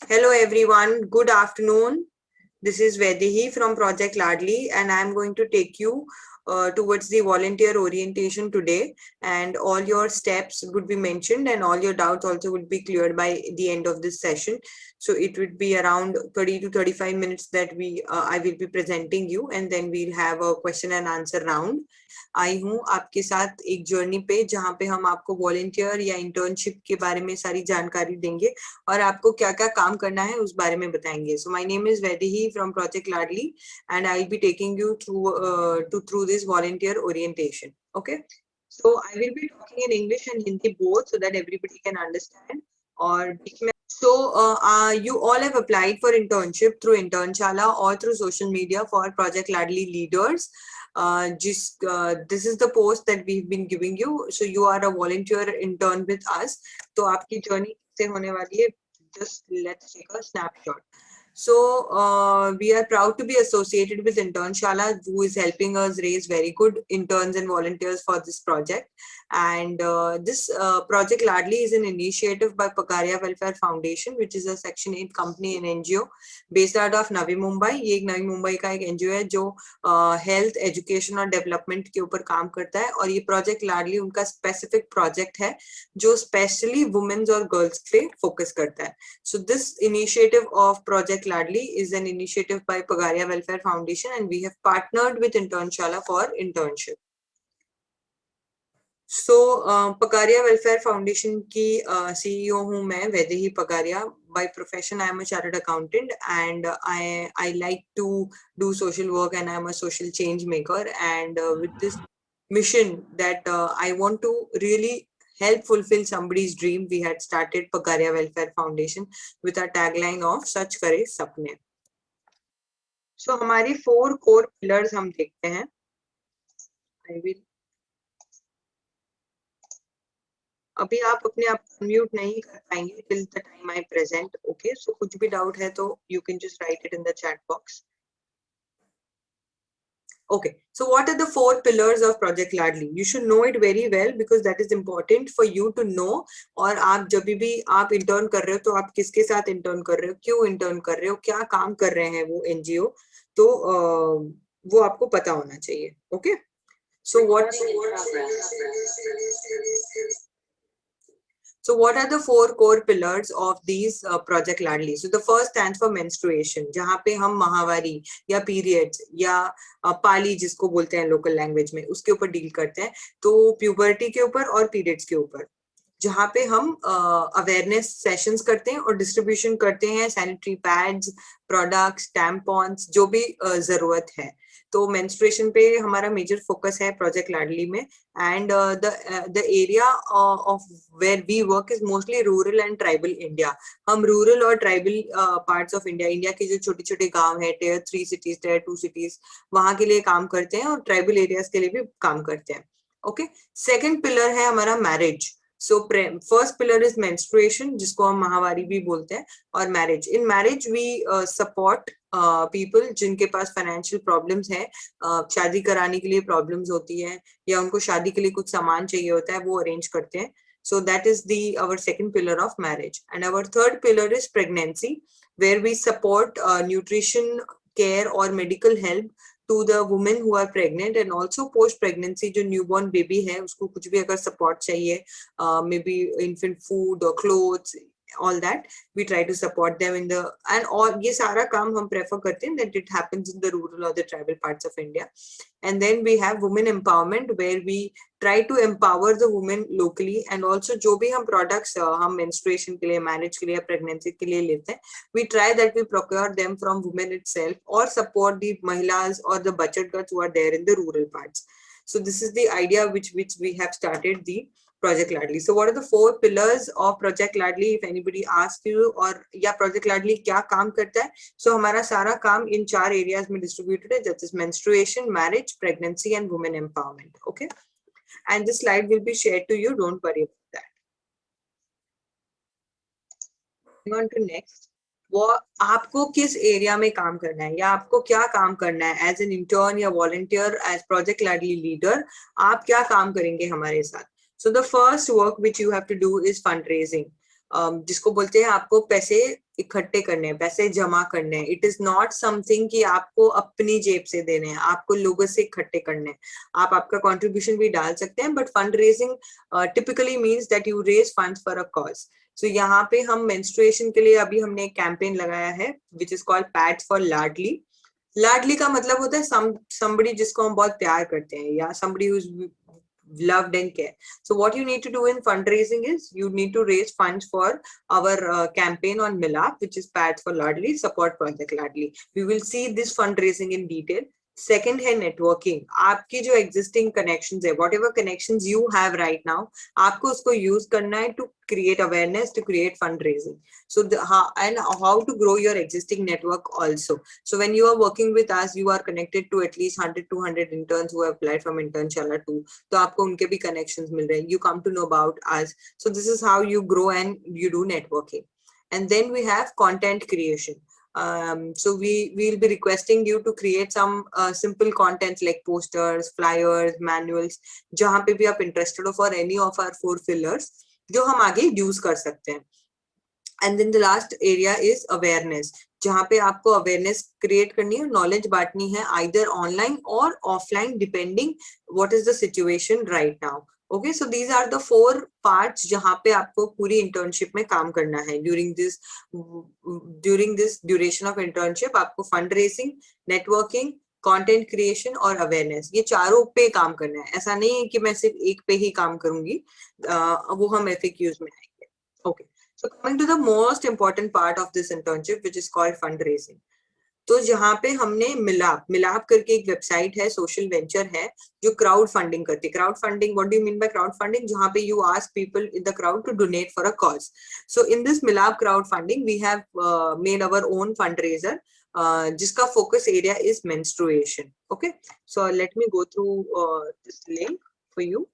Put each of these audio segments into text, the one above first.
Hello everyone, good afternoon. This is Vaidehi from Project Ladli and I am going to take you towards the volunteer orientation today, and all your steps would be mentioned and all your doubts also would be cleared by the end of this session. So it would be around 30 to 35 minutes that I will be presenting you, and then we'll have a question and answer round. आई हूँ आपके साथ एक journey पे जहाँ पे हम आपको volunteer या इंटर्नशिप के बारे में सारी जानकारी देंगे और आपको क्या क्या काम करना है उस बारे में बताएंगे. So my name is Vaidehi from project Ladli and I'll be taking you through this volunteer orientation. Okay, so I will be talking in English and Hindi both so that everybody can understand. Or so you all have applied for internship through Internshala or through social media for Project Ladli leaders. This is the post that we've been giving you. So you are a volunteer intern with us. तो आपकी journey कैसे होने वाली है? Just let's take a snapshot. So we are proud to be associated with Internshala, who is helping us raise very good interns and volunteers for this project. And this Project Ladli is an initiative by Pagaria Welfare Foundation, which is a Section 8 company and NGO based out of Navi Mumbai. ये एक नवी मुंबई का एक NGO है जो health education और development के ऊपर काम करता है, और ये प्रोजेक्ट लाडली उनका स्पेसिफिक प्रोजेक्ट है जो स्पेशली वुमेन्स और गर्ल्स पे फोकस करता है. So this initiative of Project Ladli is an initiative by Pagaria Welfare Foundation, and we have partnered with Internshala for internship. So Pagaria Welfare Foundation की CEO हूँ मैं, वैदेही पगारिया. By profession I am a chartered accountant, and I like to do social work, and I am a social change maker. And with this mission that I want to really help fulfill somebody's dream, we had started Pagaria Welfare Foundation with our tagline of सच करे सपने. So हमारी 4 core pillars हम देखते हैं. I will अभी आप अपने आप म्यूट नहीं कर पाएंगे till the time I present. Okay, so कुछ भी डाउट है तो you can just write it in the chat box. Okay, so what are the 4 pillars of Project Ladli? You should know it very well because that is important for you to know. और आप जब भी आप intern कर रहे हो तो आप किसके साथ इंटर्न कर रहे हो, क्यों इंटर्न कर रहे हो, क्या काम कर रहे हैं वो एनजीओ, तो वो आपको पता होना चाहिए. Okay, so what are the 4 core pillars of these Project Ladli? So the first stands for menstruation, जहाँ पे हम माहवारी या periods या पाली जिसको बोलते हैं लोकल लैंग्वेज में, उसके ऊपर डील करते हैं. तो प्यूबर्टी के ऊपर और पीरियड्स के ऊपर, जहाँ पे हम अवेयरनेस सेशंस करते हैं और डिस्ट्रीब्यूशन करते हैं सैनिटरी पैड्स, प्रोडक्ट्स, टैम्पॉन्स, जो भी जरूरत है. तो मेंस्ट्रुएशन पे हमारा मेजर फोकस है प्रोजेक्ट लाडली में. And the area of where we work is mostly rural and tribal India. हम रूरल और ट्राइबल पार्ट्स ऑफ इंडिया के जो छोटे छोटे गांव है, टियर 3 सिटीज, टियर 2 सिटीज, वहां के लिए काम करते हैं और ट्राइबल एरियाज के लिए भी काम करते हैं. ओके, सेकेंड पिलर है हमारा marriage. So first pillar is menstruation, जिसको हम माहवारी भी बोलते हैं, और marriage. In marriage we support people जिनके पास फाइनेंशियल प्रॉब्लम्स है, शादी कराने के लिए प्रॉब्लम्स होती है, या उनको शादी के लिए कुछ सामान चाहिए होता है, वो अरेंज करते हैं. So that is our second pillar of marriage. And our third pillar is pregnancy, where we support nutrition care or medical help to the women who are pregnant, and also post pregnancy जो newborn baby है उसको कुछ भी अगर support चाहिए, maybe infant food or clothes, all that we try to support them in the. and all ये सारा काम हम prefer करते हैं that it happens in the rural or the tribal parts of India. And then we have women empowerment, where we try to empower the women locally. And also जो भी हम products हम menstruation के लिए, marriage के लिए, pregnancy के लिए लेते हैं, we try that we procure them from women itself or support the mahilas or the bachat girls who are there in the rural parts. So this is the idea which we have started the Project Ladli. So what are the 4 pillars of Project Ladli? If anybody asks you, और या Project Ladli क्या काम करता है, so हमारा सारा काम इन 4 areas में distributed है, that is menstruation, marriage, pregnancy and women empowerment. Okay, and this slide will be shared to you, don't worry about that. Moving on to next, वो आपको किस एरिया में काम करना है या आपको क्या काम करना है एज एन इंटर्न या volunteer, as project Ladli leader, आप क्या काम करेंगे हमारे साथ. So the first work which you have to do is fund raising, जिसको बोलते हैं आपको पैसे इकट्ठे करने हैं, पैसे जमा करने हैं. इट इज नॉट समथिंग कि आपको अपनी जेब से देने हैं, आपको लोगों से इकट्ठे करने हैं. आप आपका कंट्रीब्यूशन भी डाल सकते हैं, but fund raising typically means that you raise funds for a cause. So यहाँ पे हम मेंस्ट्रुएशन के लिए अभी हमने एक कैंपेन लगाया है which is called pads for Ladli. Ladli का मतलब होता है somebody जिसको हम बहुत प्यार करते हैं, या somebody who's loved and care. So what you need to do in fundraising is you need to raise funds for our campaign on Milap, which is Pads for Ladli, support Project Ladli. We will see this fundraising in detail. Second है networking. आपकी जो existing connections है, whatever connections you have right now, आपको उसको use करना है to create awareness, to create fundraising. So how to grow your existing network also. So when you are working with us, you are connected to at least 100-200 interns who have applied from Internshala too. तो आपको उनके भी connections मिल रहे हैं. You come to know about us. So this is how you grow and you do networking. And then we have content creation. So we'll be requesting you to create some simple contents like posters, flyers, manuals, जहाँ पे भी आप interested हो for any of our 4 pillars, जो हम आगे use कर सकते हैं. And then the last area is awareness, जहाँ पे आपको awareness create करनी है, knowledge बांटनी है, either online or offline depending what is the situation right now. Okay, so these are the 4 parts जहाँ पे आपको पूरी internship में काम करना है. During this duration of internship आपको fundraising, networking, कंटेंट क्रिएशन और अवेयरनेस, ये चारों पे काम करना है. ऐसा नहीं है कि मैं सिर्फ एक पे ही काम करूंगी, वो हम FAQs में आएंगे. Okay, so coming to the most important part of this internship, which is called fundraising. तो जहाँ पे हमने मिलाप करके एक वेबसाइट है, सोशल वेंचर है, जो क्राउड फंडिंग करती है. Crowd funding, what do you mean by crowd funding? जहाँ पे you ask people in the crowd to donate for a cause. So in this Milaap crowd funding we have made our own fundraiser, जिसका focus area is menstruation. Okay, so let me go through this link for you.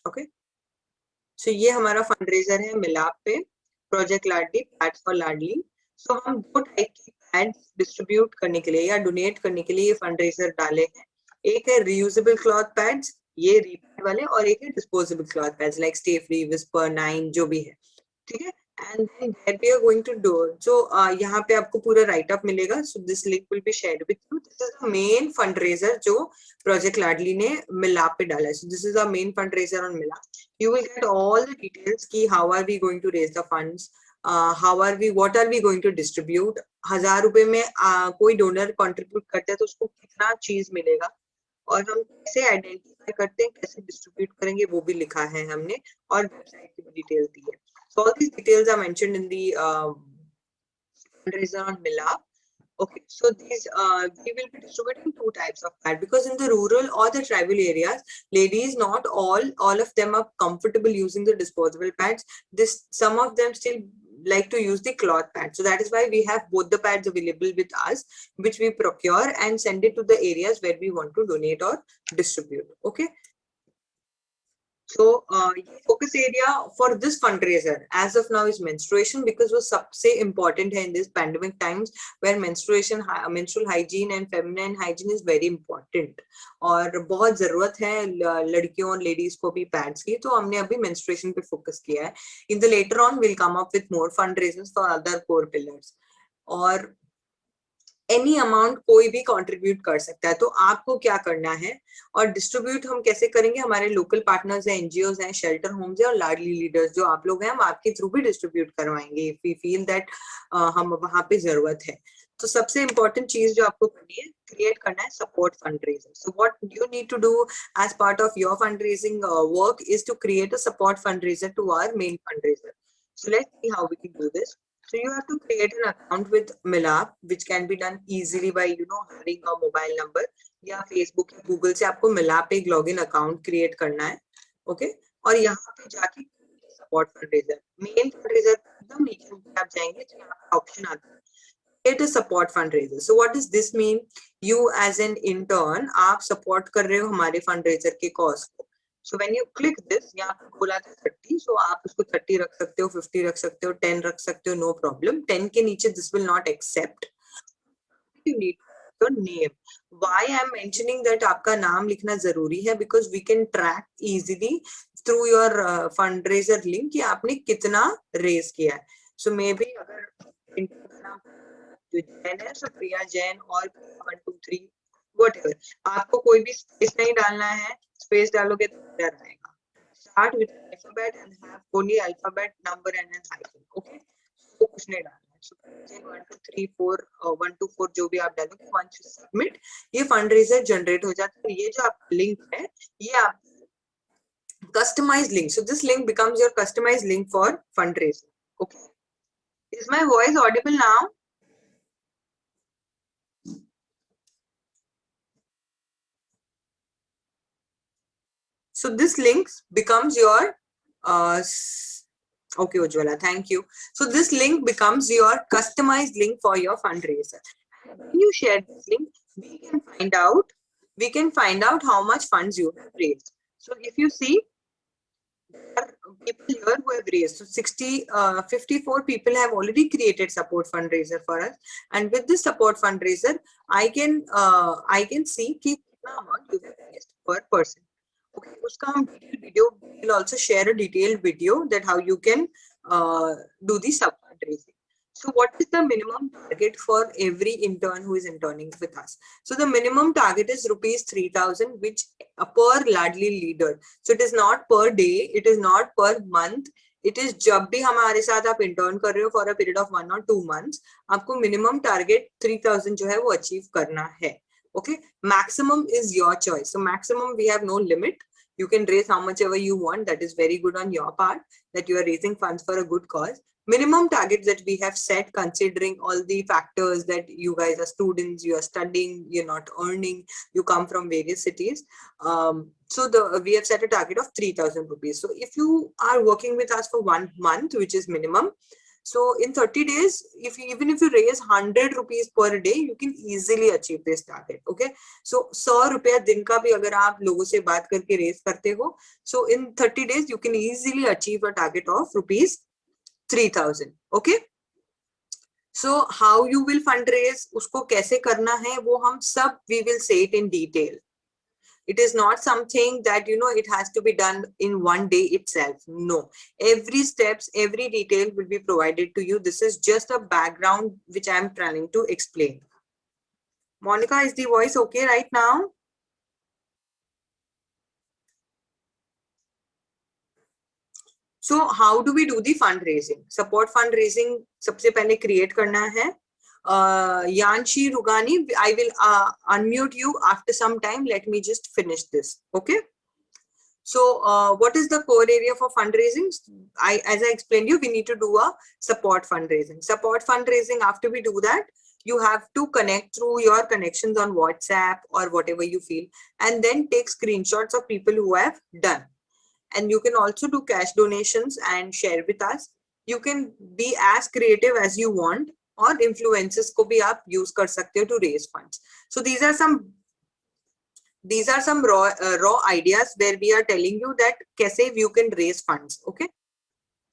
Okay, so ये हमारा fundraiser है मिलाप पे, project Ladli, pads for Ladli. So हम 2 type की pads distribute करने के लिए या डोनेट करने के लिए ये फंडरेजर डाले हैं. एक है रियूजेबल क्लॉथ पैड्स, ये रीपैड वाले, और एक है disposable cloth pads like stay free, whisper, 9, जो भी है. ठीक है, and then there we are going to do. So यहाँ पे आपको पूरा write up मिलेगा. So this link will be shared with you. This is the main fundraiser जो Project लाडली ने मिलाप पे डाला है. So this is the main fundraiser on मिलाप. You will get all the details कि how are we going to raise the funds, what are we going to distribute. 1000 रुपए में कोई डोनर कंट्रीब्यूट करता है तो उसको कितना चीज मिलेगा, और हम कैसे आइडेंटिफाई करते हैं, कैसे डिस्ट्रीब्यूट करेंगे, वो भी लिखा है हमने, और वेबसाइट की भी डिटेल दी है. So all these details are mentioned in the fundraiser on Milap. Okay, so these we will be distributing 2 types of pad, because in the rural or the tribal areas, ladies, not all of them are comfortable using the disposable pads. Some of them still like to use the cloth pad. So that is why we have both the pads available with us, which we procure and send it to the areas where we want to donate or distribute. Okay. So focus area for this fundraiser as of now is menstruation, because वो सबसे important है in this pandemic times where menstrual hygiene and feminine hygiene is very important. और बहुत जरूरत है लड़कियों और ladies को भी pads की, तो हमने अभी menstruation पे focus किया है. In the later on we'll come up with more fundraisers for other core pillars. और एनी अमाउंट कोई भी कंट्रीब्यूट कर सकता है. तो आपको क्या करना है, और डिस्ट्रीब्यूट हम कैसे करेंगे, हमारे लोकल पार्टनर्स हैं, एनजीओ हैं, शेल्टर होम्स हैं, और लाडली लीडर्स जो आप लोग हैं, हम आपके थ्रू भी डिस्ट्रीब्यूट करवाएंगे इफ वी फील दैट हम वहां पे जरूरत है. तो सबसे इंपॉर्टेंट चीज जो आपको करनी है, क्रिएट करना है support fundraiser. So what you need to do as part of your fundraising work is to create a support fundraiser to our main fundraiser. So let's see how we can do this. So you have to create an account with Milap, which can be done easily by having a mobile number, या Facebook या Google से आपको Milap पे एक login account create करना है. Okay, और यहाँ पे जाके support fundraiser, main fundraiser एकदम नीचे ऊपर आप जाएंगे तो यहाँ पे ऑप्शन आता है create a support fundraiser. So what does this mean? You as an intern आप support कर रहे हो हमारे fundraiser के cause को. So when you click this, यहाँ पे बोला था 30, so आप उसको 30 रख सकते हो, 50 रख सकते हो, 10 रख सकते हो, no problem. 10 के नीचे this will not accept. You need your name. Why I am mentioning that आपका नाम लिखना जरूरी है, because we can track easily through your fundraiser link कि आपने कितना raise किया है. So maybe अगर जो जैन है, so प्रिया जैन और 1 2 3 whatever, आपको कोई भी स्पेस नहीं डालना है. स्पेस डालोगे तो एरर आएगा. Start with alphabet and have only alphabet, number and an hyphen. Okay, तो कुछ नहीं डालना है. So 1 2 3 4 1 2 4 जो भी आप डालोगे, once you submit, ये fundraiser generate हो जाता है. ये जो आपका लिंक है, ये आप customized link. So this link becomes your customized link for fundraising. Okay, is my voice audible now? So this link becomes your okay, Ujjwala, thank you. So this link becomes your customized link for your fundraiser. When you share this link, we can find out how much funds you have raised. So if you see, there are people here who have raised. So 54 people have already created support fundraiser for us, and with this support fundraiser, I can see कि कितना amount you have raised per person. Okay, uska hum detailed video, we'll also share a detailed video that how you can do the sub fundraising. So what is the minimum target for every intern who is interning with us? So the minimum target is rupees 3,000, which per Ladli leader. So it is not per day, it is not per month. It is जब भी हमारे साथ आप intern कर रहे हो for a period of 1 or 2 months, आपको minimum target 3,000 जो है वो achieve करना है. Okay, maximum is your choice. So maximum we have no limit. You can raise how much ever you want. That is very good on your part that you are raising funds for a good cause. Minimum targets that we have set considering all the factors that you guys are students, you are studying, you're not earning, you come from various cities. So we have set a target of 3,000 rupees. So if you are working with us for 1 month, which is minimum, so in 30 days, even if you raise 100 rupees per day, you can easily achieve this target. Okay, so 100 रुपया दिन का भी अगर आप लोगों से बात करके raise करते हो, so in 30 days you can easily achieve a target of rupees 3,000. Okay, so how you will fundraise, उसको कैसे करना है, वो हम सब we will say it in detail. It is not something that it has to be done in one day itself. No, every steps, every detail will be provided to you. This is just a background which I am trying to explain. Monica, is the voice okay right now? So how do we do the fundraising? Support fundraising सबसे पहले create करना है. Yanshi Rugani, I will unmute you after some time. Let me just finish this. Okay. So what is the core area for fundraising? As I explained you, we need to do a support fundraising. Support fundraising, after we do that, you have to connect through your connections on WhatsApp or whatever you feel, and then take screenshots of people who have done. And you can also do cash donations and share with us. You can be as creative as you want, or influencers को भी आप use कर सकते हो to raise funds. So these are some raw ideas where we are telling you that कैसे you can raise funds. Okay.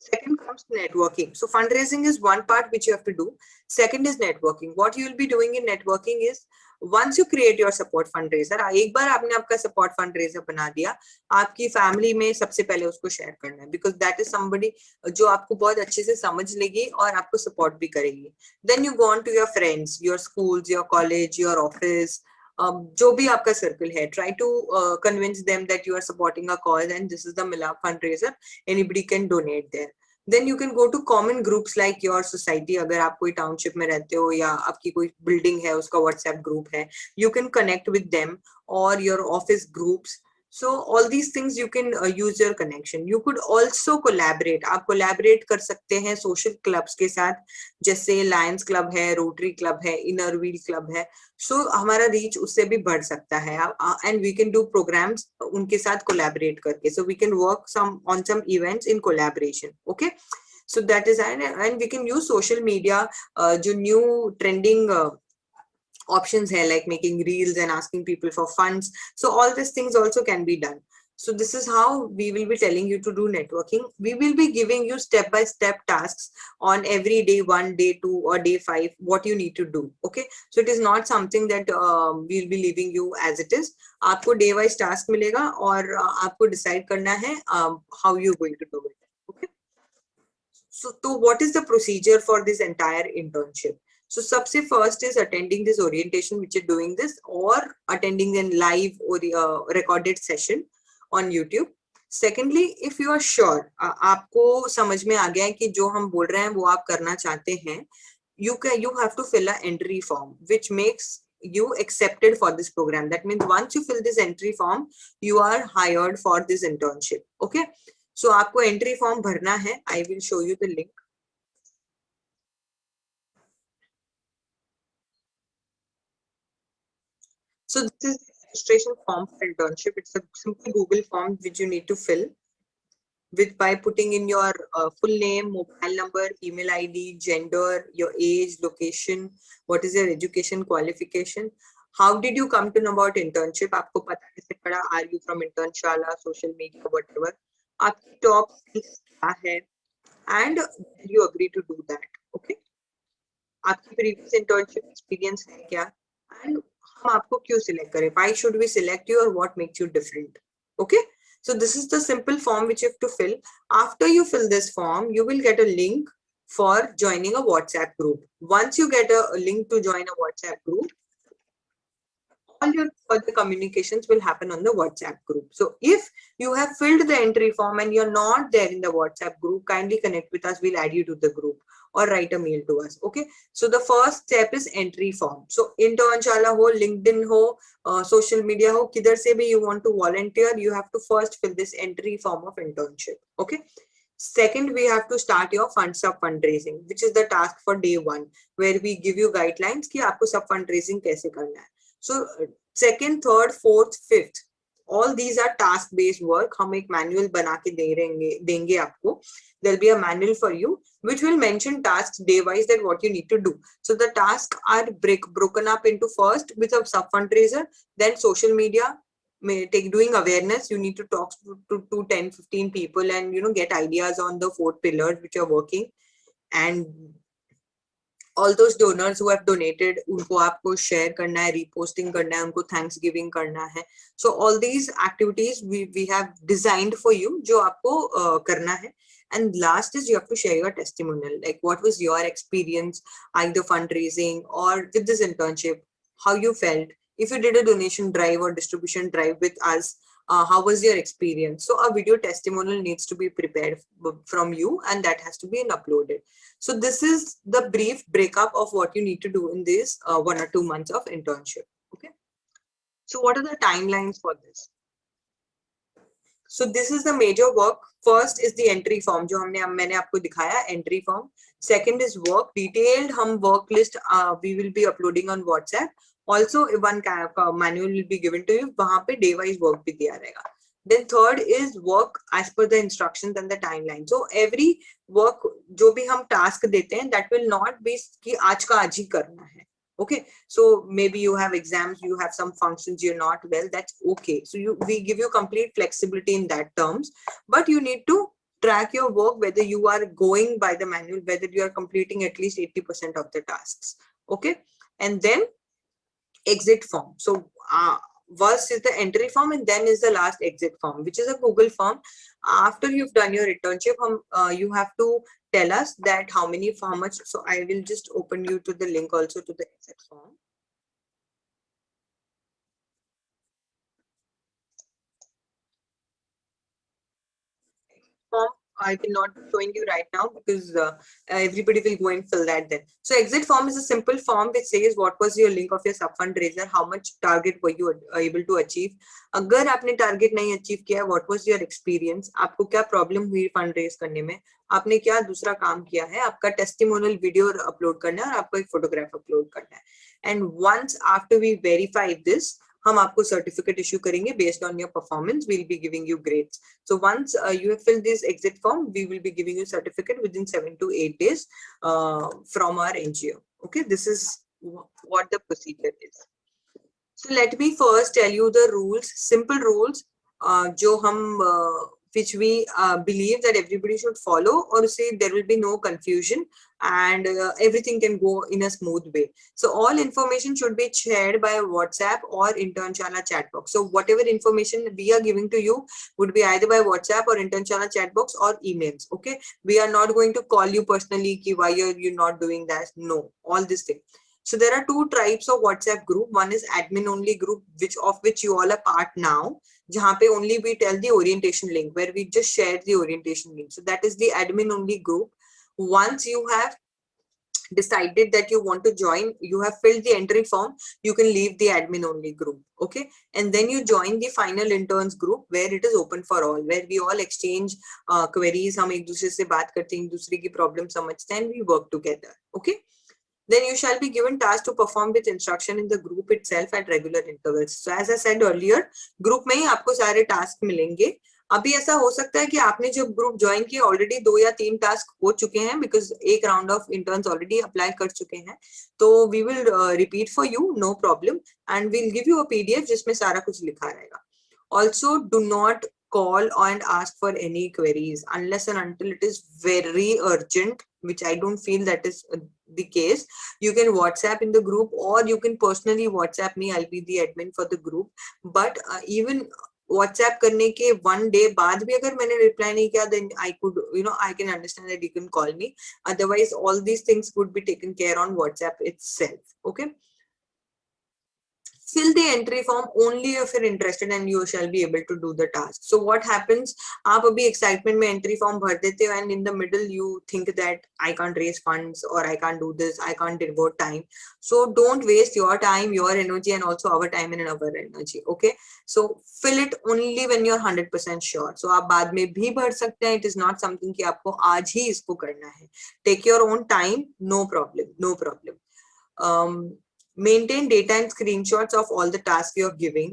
Second comes networking. So fundraising is one part which you have to do. Second is networking. What you will be doing in networking is, once you create your support fundraiser, एक बार आपने आपका support fundraiser बना दिया, आपकी family में सबसे पहले उसको share करना है, because that is somebody जो आपको बहुत अच्छे से समझ लेगी और आपको support भी करेगी. Then you go on to your friends, your schools, your college, your office, जो भी आपका circle है, try to convince them that you are supporting a cause and this is the Milab fundraiser, anybody can donate there. Then you can go to common groups like your society. अगर आप कोई township में रहते हो या आपकी कोई building है, उसका WhatsApp group है, you can connect with them, or your office groups. So all these things you can use your connection. You could also collaborate. आप collaborate कर सकते हैं social clubs के साथ, जैसे Lions Club है, Rotary Club है, Inner Wheel Club है. So हमारा reach उससे भी बढ़ सकता है, and we can do programs उनके साथ collaborate करके. So we can work on some events in collaboration. Okay. So that is, and we can use social media, जो new trending options है, like making reels and asking people for funds. So all these things also can be done. So this is how we will be telling you to do networking. We will be giving you step-by-step tasks on every day 1, day 2 or day 5, what you need to do. Okay, so it is not something that we'll be leaving you as it is. आपको day wise task मिलेगा और आपको decide करना है how you going to do it. Okay. So what is the procedure for this entire internship? So सबसे first is attending this orientation which you're doing this, or attending a live or recorded session on YouTube. Secondly, if you are sure आपको समझ में आ गया है कि जो हम बोल रहे हैं वो आप करना चाहते हैं, you have to fill an entry form which makes you accepted for this program. That means once you fill this entry form, you are hired for this internship. Okay. So आपको entry form भरना है. I will show you the link. So this is the registration form for internship. It's a simple Google form which you need to fill with by putting in your full name, mobile number, email ID, gender, your age, location, what is your education qualification. How did you come to know about internship? आपको पता कैसे पड़ा? Are you from Internshala, social media, whatever? आपकी top skills क्या है? And you agree to do that. Okay. आपकी previous internship experience है क्या? And हम आपको क्यों select करें? Why should we select you or what makes you different? Okay. So this is the simple form which you have to fill. After you fill this form, you will get a link for joining a WhatsApp group. Once you get a link to join a WhatsApp group, all your further communications will happen on the WhatsApp group. So if you have filled the entry form and you're not there in the WhatsApp group, kindly connect with us. We'll add you to the group or write a mail to us. Okay. So the first step is entry form. So Internshala ho, LinkedIn ho, social media ho, kidhar se bhi you want to volunteer, you have to first fill this entry form of internship. Okay. Second, we have to start your fund sub fundraising, which is the task for day 1, where we give you guidelines कि आपको sub fundraising कैसे करना है. So second, third, fourth, fifth, all these are task based work. हम एक manual बना के देंगे आपको. There'll be a manual for you which will mention tasks day wise that what you need to do. So the tasks are broken up into first with a sub fundraiser, then social media, doing awareness. You need to talk to 10-15 people and get ideas on the 4 pillars which are working, and all those donors who have donated, उनको आपको share करना है, reposting करना है, उनको thanksgiving करना है. So all these activities we have designed for you जो आपको करना है. And last is you have to share your testimonial, like what was your experience either fundraising or with this internship, how you felt, if you did a donation drive or distribution drive with us, how was your experience. So a video testimonial needs to be prepared from you, and that has to be uploaded. So this is the brief breakup of what you need to do in this 1 or 2 months of internship. Okay. So what are the timelines for this? So this is the major work. First is the entry form जो मैंने आपको दिखाया entry form. Second is work, detailed हम work list we will be uploading on WhatsApp. Also one manual will be given to you. वहाँ पे day wise work भी दिया रहेगा. Then third is work as per the instructions and the timeline. So every work जो भी हम task देते हैं, that will not be कि आज का आज ही करना है. Okay, so maybe you have exams, you have some functions, you're not well, that's okay. So we give you complete flexibility in that terms, but you need to track your work, whether you are going by the manual, whether you are completing at least 80% of the tasks. Okay, and then exit form. So first is the entry form, and then is the last exit form, which is a Google form. After you've done your internship, you have to tell us that how much. So I will just open you to the link also to the exit form. Form I will not be showing you right now because everybody will go and fill that then. So exit form is a simple form which says what was your link of your sub fundraiser, how much target were you able to achieve. अगर आपने target नहीं achieve किया, what was your experience, आपको क्या problem हुई fundraise करने में, आपने क्या दूसरा काम किया है, आपका testimonial video upload करना है और आपको एक photograph upload करना है. And once after we verify this, हम आपको certificate issue करेंगे based on your performance. We'll be giving you grades. So once you have filled this exit form, we will be giving you certificate within 7 to 8 days from our NGO. Okay, this is what the procedure is. So let me first tell you the rules, simple rules. जो हम which we believe that everybody should follow, or say there will be no confusion, and everything can go in a smooth way. So all information should be shared by WhatsApp or Internshala chat box. So whatever information we are giving to you would be either by WhatsApp or Internshala chat box or emails. Okay, we are not going to call you personally ki why are you not doing that. No, all this thing. So there are two types of WhatsApp group. One is admin only group, which you all are part now, जहाँ पे only we tell the orientation link, where we just share the orientation link. So that is the admin only group. Once you have decided that you want to join, you have filled the entry form, you can leave the admin only group. Okay, and then you join the final interns group, where it is open for all, where we all exchange queries, हम एक दूसरे से बात करते हैं, एक दूसरे की problem समझते हैं, and we work together. Okay, then you shall be given tasks to perform with instruction in the group itself at regular intervals. So as I said earlier, group में ही आपको सारे टास्क मिलेंगे. अभी ऐसा हो सकता है कि आपने जब ग्रुप ज्वाइन किया ऑलरेडी 2 या 3 टास्क हो चुके हैं, बिकॉज एक round of interns already apply कर चुके हैं. तो we will repeat for you, no problem, and we'll give you a PDF जिसमें सारा कुछ लिखा रहेगा. Also, do not call and ask for any queries unless and until it is very urgent, which I don't feel that is the case. You can WhatsApp in the group, or you can personally WhatsApp me. I'll be the admin for the group. But even WhatsApp करने के 1 day बाद भी अगर मैंने reply नहीं किया, then I could, I can understand that you can call me. Otherwise, all these things would be taken care on WhatsApp itself. Okay. Fill the entry form only if you're interested, and you shall be able to do the task. So what happens, आप अभी excitement में entry form भर देते हो, and in the middle you think that I can't raise funds, or I can't do this, I can't devote time. So don't waste your time, your energy, and also our time and our energy. Okay, so fill it only when you're 100% sure. So आप बाद में भी भर सकते हैं. It is not something कि आपको आज ही इसको करना है. Take your own time, no problem, no problem. Maintain data and screenshots of all the tasks you are giving,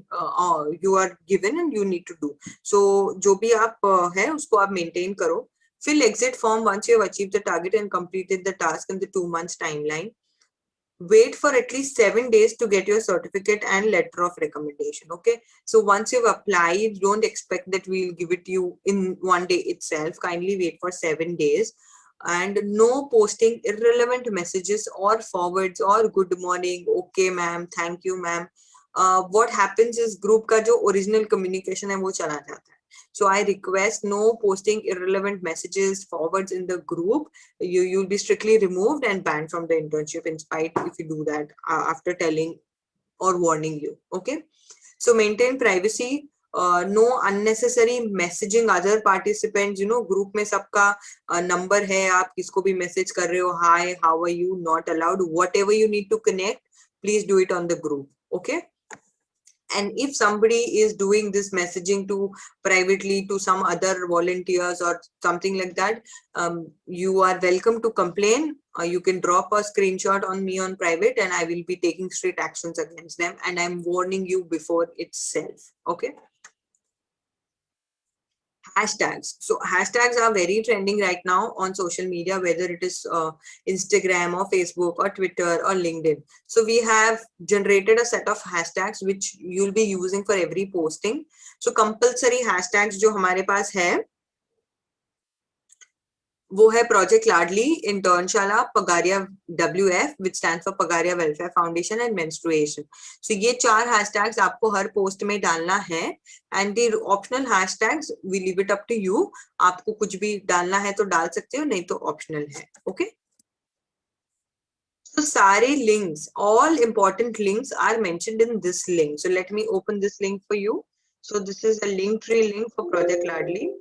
you are given and you need to do. So जो भी आप है उसको आप maintain करो. Fill exit form once you have achieved the target and completed the task in the 2 months timeline. Wait for at least 7 days to get your certificate and letter of recommendation. Okay, so once you've applied, don't expect that we'll give it to you in 1 day itself. Kindly wait for 7 days. And no posting irrelevant messages or forwards or good morning, okay ma'am, thank you ma'am. What happens is group का जो original communication है वो चला जाता है. So I request no posting irrelevant messages, forwards in the group. You'll be strictly removed and banned from the internship in spite if you do that after telling or warning you. Okay, so maintain privacy. No unnecessary messaging other participants. Group में सबका number है, आप किसको भी message कर रहे हो, hi, how are you, not allowed. Whatever you need to connect, please do it on the group. Okay, and if somebody is doing this messaging to privately to some other volunteers or something like that, you are welcome to complain. You can drop a screenshot on me on private, and I will be taking strict actions against them, and I'm warning you before itself. Okay. Hashtags. So hashtags are very trending right now on social media, whether it is Instagram or Facebook or Twitter or LinkedIn. So we have generated a set of hashtags which you'll be using for every posting. So compulsory hashtags जो हमारे पास है वो है project Ladli, Internshala, Pagaria WF, which stands for Pagaria welfare foundation and menstruation. So ये 4 hashtags आपको हर post में डालना है, and the optional hashtags we leave it up to you. आपको कुछ भी डालना है तो डाल सकते हो, नहीं तो ऑप्शनल है. ओके, so सारे links, all important links are mentioned in this link. So let me open this link for you. So this is a link tree link for project ladli.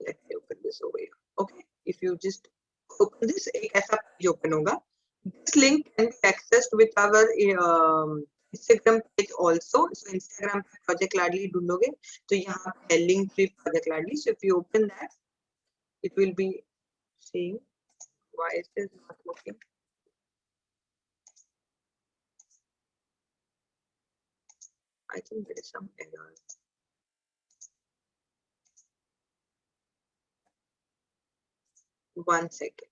Let me open this over here. Okay, if you just open this, एक ऐसा page open होगा. This link can be accessed with our Instagram page also. So Instagram पे Project Ladli ढूंढोगे तो यहाँ पे link free Project Ladli. So if you open that, it will be saying why is this not working. I think there is some error. One second.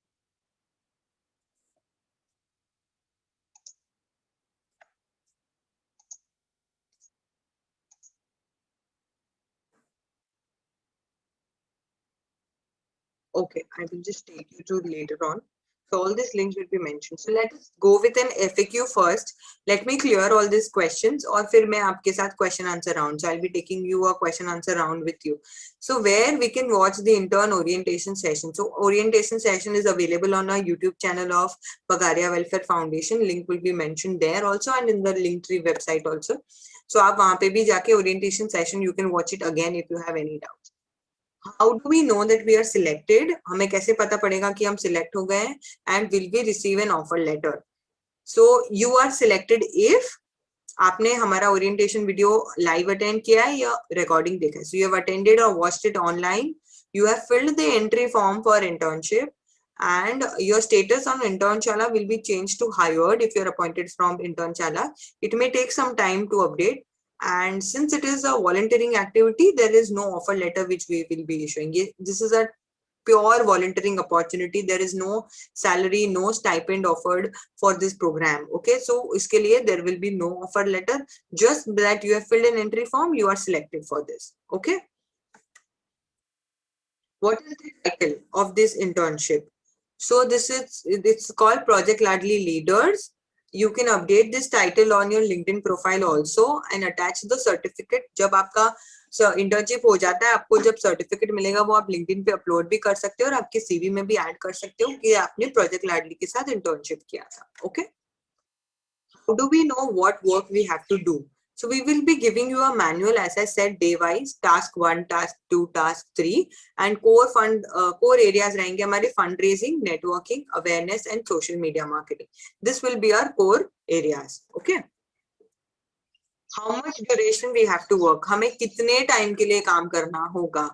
Okay, I will just take you to later on. So all these links will be mentioned. So let us go with an FAQ first. Let me clear all these questions और फिर मैं आपके साथ question answer round. So I'll be taking you a question answer round with you. So where we can watch the intern orientation session. So orientation session is available on our YouTube channel of Pagaria Welfare Foundation. Link will be mentioned there also and in the Linktree website also. So आप वहाँ पे भी जाके orientation session you can watch it again if you have any doubt. How do we know that we are selected? हमें कैसे पता पड़ेगा कि हम select हो गए? And will we receive an offer letter? So you are selected if आपने हमारा orientation video live attend किया है या recording देखा है. So you have attended or watched it online. You have filled the entry form for internship, and your status on Internshala will be changed to hired if you are appointed from Internshala. It may take some time to update. And since it is a volunteering activity, there is no offer letter which we will be issuing. This is a pure volunteering opportunity. There is no salary, no stipend offered for this program. Okay, so iske liye there will be no offer letter. Just that you have filled an entry form, you are selected for this. Okay. What is the title of this internship? So it's called Project Ladli Leaders. You can update this title on your LinkedIn profile also and attach the certificate. जब आपका internship हो जाता है, आपको जब certificate मिलेगा वो आप LinkedIn पे upload भी कर सकते हो और आपके CV में भी add कर सकते हो कि आपने Project Ladli के साथ internship किया था. Okay? How do we know what work we have to do? So we will be giving you a manual, as I said, day wise, task 1, task 2, task 3, and core areas रहेंगे हमारे fundraising, networking, awareness, and social media marketing. This will be our core areas. Okay. How much duration we have to work? हमें कितने time के लिए काम करना होगा?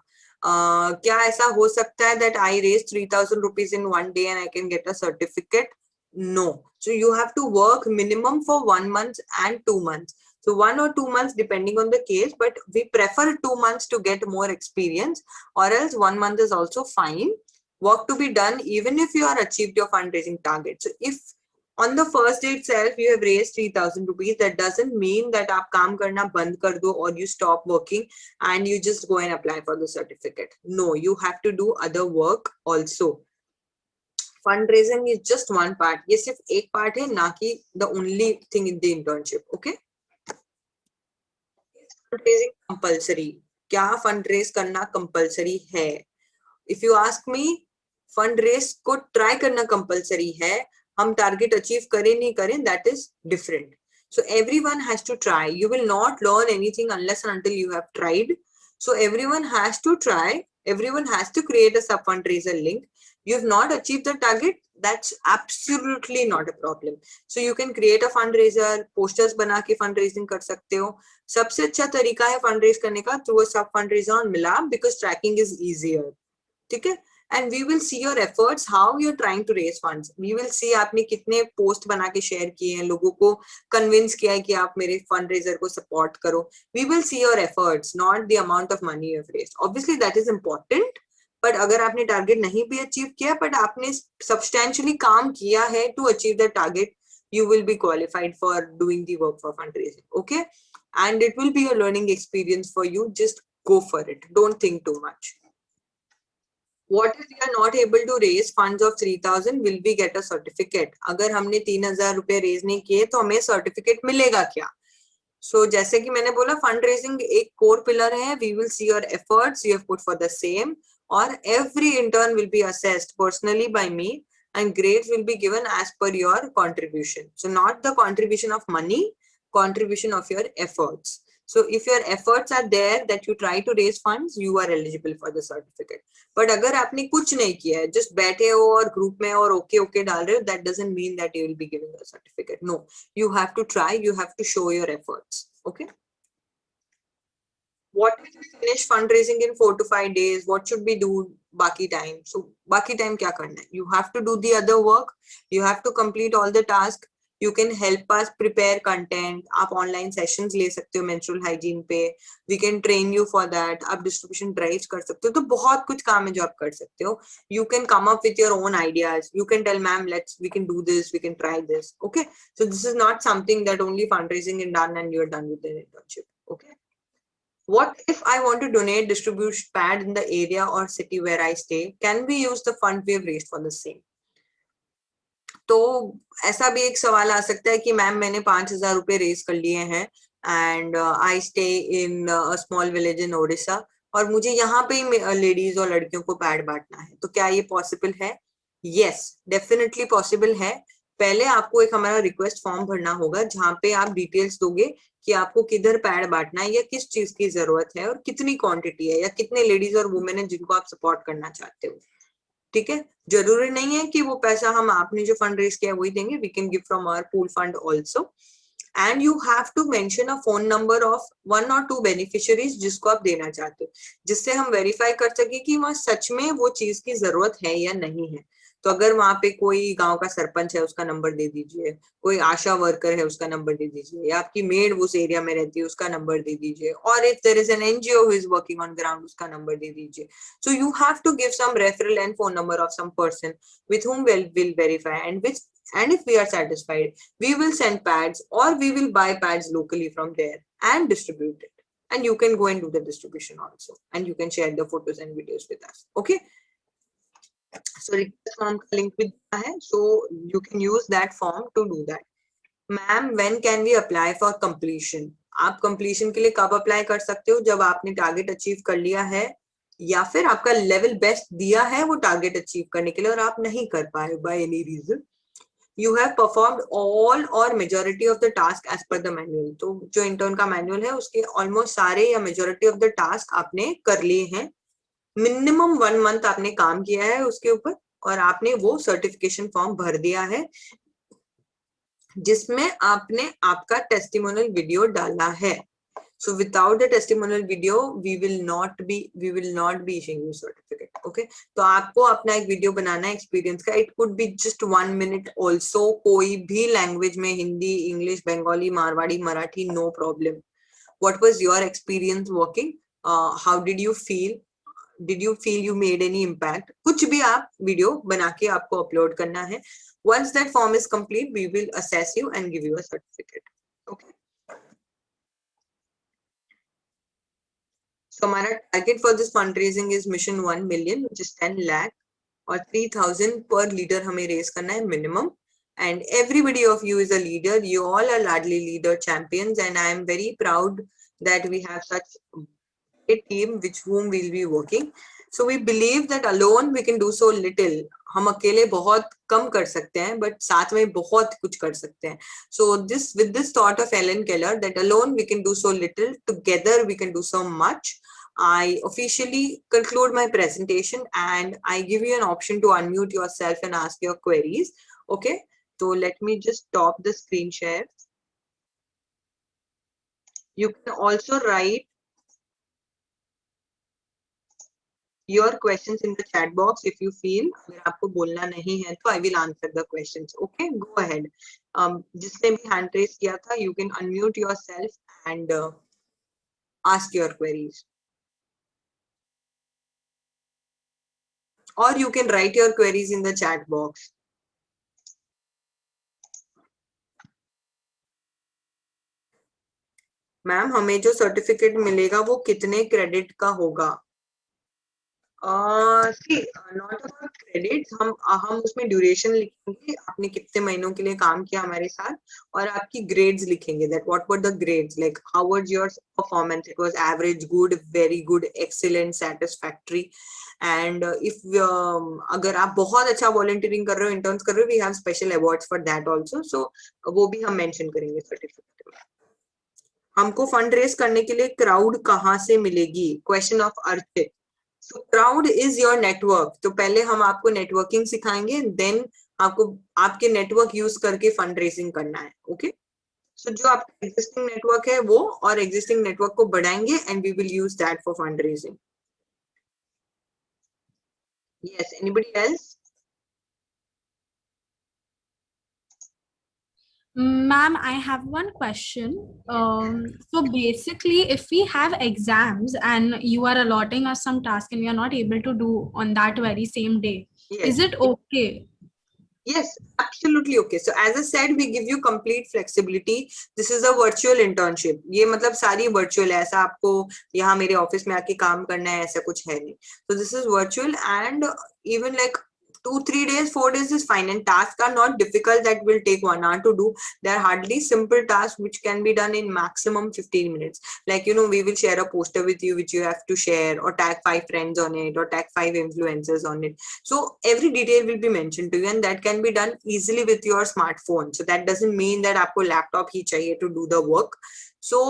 क्या ऐसा हो सकता है that I raise 3,000 rupees in one day and I can get a certificate? No. So you have to work minimum for 1 month and 2 months. So 1 or 2 months depending on the case, but we prefer 2 months to get more experience, or else 1 month is also fine. Work to be done even if you are achieved your fundraising target. So if on the first day itself you have raised 3,000 rupees, that doesn't mean that आप काम करना बंद कर दो or you stop working and you just go and apply for the certificate. No, you have to do other work also. Fundraising is just one part. ये सिर्फ एक part है, ना कि the only thing in the internship. Okay? Fundraising compulsory. क्या fundraise करना compulsory है? If you ask me, fundraise को try करना compulsory है. हम target achieve करें नहीं करें, that is different. So everyone has to try. You will not learn anything unless and until you have tried. So everyone has to try. Everyone has to create a sub fundraiser link. You have not achieved the target, that's absolutely not a problem. So you can create a fundraiser, posters बना के fundraising कर सकते हो. सबसे अच्छा तरीका है fundraise करने का through a sub fundraiser on Milab because tracking is easier. ठीक है? And we will see your efforts, how you're trying to raise funds. We will see आपने कितने post बना के share किए हैं, लोगों को convince किया है कि आप मेरे fundraiser को support करो. We will see your efforts, not the amount of money you've raised. Obviously that is important. But अगर आपने टारगेट नहीं भी अचीव किया बट आपने सब्सटैंशियली काम किया है to achieve the target, you will be qualified for doing the work for fundraising. Okay, and it will be a learning experience for you. Just go for it, don't think too much. What if we are not able to raise funds of 3,000? Will we get a certificate? अगर हमने 3,000 रुपए raise नहीं किए तो हमें certificate मिलेगा क्या? So जैसे कि मैंने बोला फंड रेजिंग एक कोर पिलर है. We will see your efforts you have put for the same, or every intern will be assessed personally by me and grades will be given as per your contribution. So not the contribution of money, contribution of your efforts. So if your efforts are there that you try to raise funds, you are eligible for the certificate. But अगर आपने कुछ नहीं किया है, just बैठे हो और group में और ओके ओके डाल रहे हो, that doesn't mean that you will be giving a certificate. No, you have to try, you have to show your efforts. Okay. What if we finish fundraising in 4 to 5 days? What should we do baki time? So baki time क्या करना है? You have to do the other work. You have to complete all the tasks. You can help us prepare content. आप online sessions ले सकते हो menstrual hygiene पे. We can train you for that. आप distribution drives कर सकते हो. तो बहुत कुछ काम है जो आप कर सकते हो. You can come up with your own ideas. You can tell ma'am, we can do this. We can try this. Okay. So this is not something that only fundraising is done and you're done with the internship. Okay. What if I want to donate distribution pad in the area or city where I stay? Can we use the fund we have raised for the same? तो ऐसा भी एक सवाल आ सकता है कि ma'am मैंने 5,000 रुपए रेज कर लिए हैं and I stay in small village in Odisha और मुझे यहाँ पे ही लेडीज और लड़कियों को पैड बांटना है, तो क्या ये पॉसिबल है? यस, डेफिनेटली पॉसिबल है। पहले आपको एक हमारा रिक्वेस्ट फॉर्म भरना होगा जहाँ पे आप डिटेल्स दोगे कि आपको किधर पैड बांटना है या किस चीज की जरूरत है और कितनी क्वांटिटी है या कितने लेडीज और वुमेन है जिनको आप सपोर्ट करना चाहते हो। ठीक है, जरूरी नहीं है कि वो पैसा हम आपने जो फंड रेज किया वही देंगे, we can give from our pool fund also. And you have to mention a phone number of 1 or 2 beneficiaries जिसको आप देना चाहते हो, जिससे हम वेरीफाई कर सके कि वहाँ सच में वो चीज की जरूरत है या नहीं है। तो अगर वहां पे कोई गांव का सरपंच है उसका नंबर दे दीजिए, कोई आशा वर्कर है उसका नंबर दे दीजिए, या आपकी मेड उस एरिया में रहती है उसका नंबर दे दीजिए, और if there is an NGO who is working on ground उसका नंबर दे दीजिए। So you have to give some referral and phone number of some person with whom we'll verify, and if we are satisfied, we will send pads or we will buy pads locally from there and distribute it. And you can go and do the distribution also, and you can share the photos and videos with us. Okay. So request form ka link with hai, so you can use that form to do that. Ma'am when can we apply for completion? आप completion के लिए कब apply कर सकते हो? जब आपने target achieve कर लिया है या फिर आपका लेवल बेस्ट दिया है वो टारगेट अचीव करने के लिए और आप नहीं कर पाए by any reason, you have performed all or majority of the task as per the manual. तो जो इंटर्न का मैनुअल है उसके ऑलमोस्ट सारे या मेजोरिटी ऑफ द टास्क आपने कर लिए हैं, मिनिमम 1 मंथ आपने काम किया है उसके ऊपर और आपने वो सर्टिफिकेशन फॉर्म भर दिया है जिसमें आपने आपका टेस्टिमोनियल वीडियो डाला है। So without the testimonial video, we will not be issuing you certificate. Okay? तो आपको अपना एक वीडियो बनाना है एक्सपीरियंस का. It could be just 1 minute also. कोई भी लैंग्वेज में, Hindi, English, Bengali, Marwari, Marathi, no problem. What was your experience working? How did you feel? Did you feel you made any impact? कुछ भी आप वीडियो बना के आपको अपलोड करना है. Once that form is complete, we will assess you and give you a certificate. Okay? So हमारा target for this fundraising is mission 1 million, which is 10 lakh, और 3,000 per leader हमें raise करना है minimum. And everybody of you is a leader. You all are Ladli leader champions, and I am very proud that we have such a team with whom we'll be working. So we believe that alone we can do so little. हम अकेले बहुत कम कर सकते हैं, but साथ में बहुत कुछ कर सकते हैं. So with this thought of Helen Keller, that alone we can do so little, together we can do so much. I officially conclude my presentation and I give you an option to unmute yourself and ask your queries. Okay, so let me just stop the screen share. You can also write your questions in the chat box if you feel अगर आपको बोलना नहीं है तो I will answer the questions. Okay, go ahead. जिसने भी hand raise किया था, you can unmute yourself and ask your queries. Or you can write your queries in the chat box. Ma'am हमें जो सर्टिफिकेट मिलेगा वो कितने क्रेडिट का होगा? See, not about credits, हम उसमें ड्यूरेशन लिखेंगे, आपने कितने महीनों के लिए काम किया हमारे साथ, और आपकी ग्रेड्स लिखेंगे, that what were the grades, like how was your performance, it was average, good, very good, excellent, satisfactory, and if अगर आप बहुत अच्छा वॉलंटियरिंग कर रहे हो, इंटर्न्स कर रहे हो, we have special awards for that also, so वो भी हम मेंशन करेंगे सर्टिफिकेट में. हमको फंड रेज करने के लिए क्राउड कहाँ से मिलेगी? Question of Archit. So crowd is your network. तो पहले हम आपको नेटवर्किंग सिखाएंगे, देन आपको आपके नेटवर्क यूज करके फंड रेजिंग करना है. ओके, सो जो आपका एग्जिस्टिंग नेटवर्क है वो, और एग्जिस्टिंग नेटवर्क को बढ़ाएंगे and we will use that for fund raising. Yes, anybody else? Ma'am, I have one question. So basically, if we have exams and you are allotting us some task and we are not able to do on that very same day, Yes. is it okay? Yes, absolutely okay. So as I said, we give you complete flexibility. This is a virtual internship. ये मतलब सारी virtual है, ऐसा आपको यहाँ मेरे office में आके काम करना है ऐसा कुछ है नहीं. So this is virtual and even like 2-3 days, 4 days is fine. And tasks are not difficult that will take 1 hour to do. They are hardly simple tasks which can be done in maximum 15 minutes. Like, you know, we will share a poster with you which you have to share, or tag 5 friends on it, or tag 5 influencers on it. So every detail will be mentioned to you, and that can be done easily with your smartphone. So that doesn't mean that आपको laptop ही चाहिए to do the work. So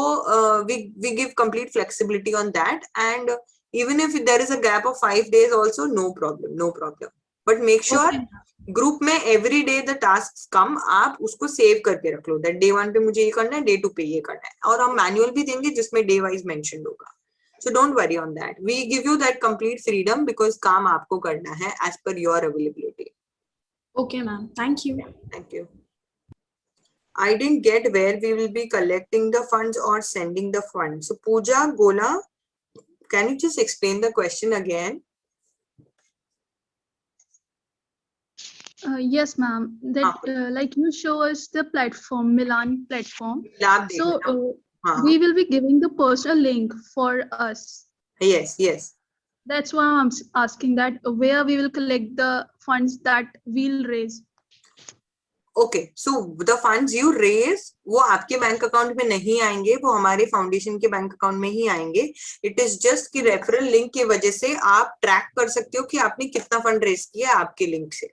we give complete flexibility on that. And even if there is a gap of 5 days also, no problem, no problem. But make sure Okay. Group में every day the task कम, आप उसको save करके रख लो, that day 1 पे मुझे ये करना है, डे 2 पे ये करना है. और हम मैनुअल भी देंगे जिसमें डे वाइज मेंशन होगा. So don't worry on that. We give you that complete freedom because काम आपको करना है as per your availability. Okay, ma'am. Thank you. Thank you. I didn't get where we will be collecting the funds or sending the funds. So Pooja, Gola, can you just explain the question again? Yes, ma'am. That like you show us the platform, Milan platform. Lab So हाँ. we will be giving the personal link for us. Yes, yes. That's why I'm asking that where we will collect the funds that we'll raise. Okay, so the funds you raise वो आपके bank account में नहीं आएंगे, वो हमारे foundation के bank account में ही आएंगे. इट इज जस्ट कि रेफरल लिंक की वजह से आप ट्रैक कर सकते हो कि आपने कितना फंड रेज किया आपके लिंक से.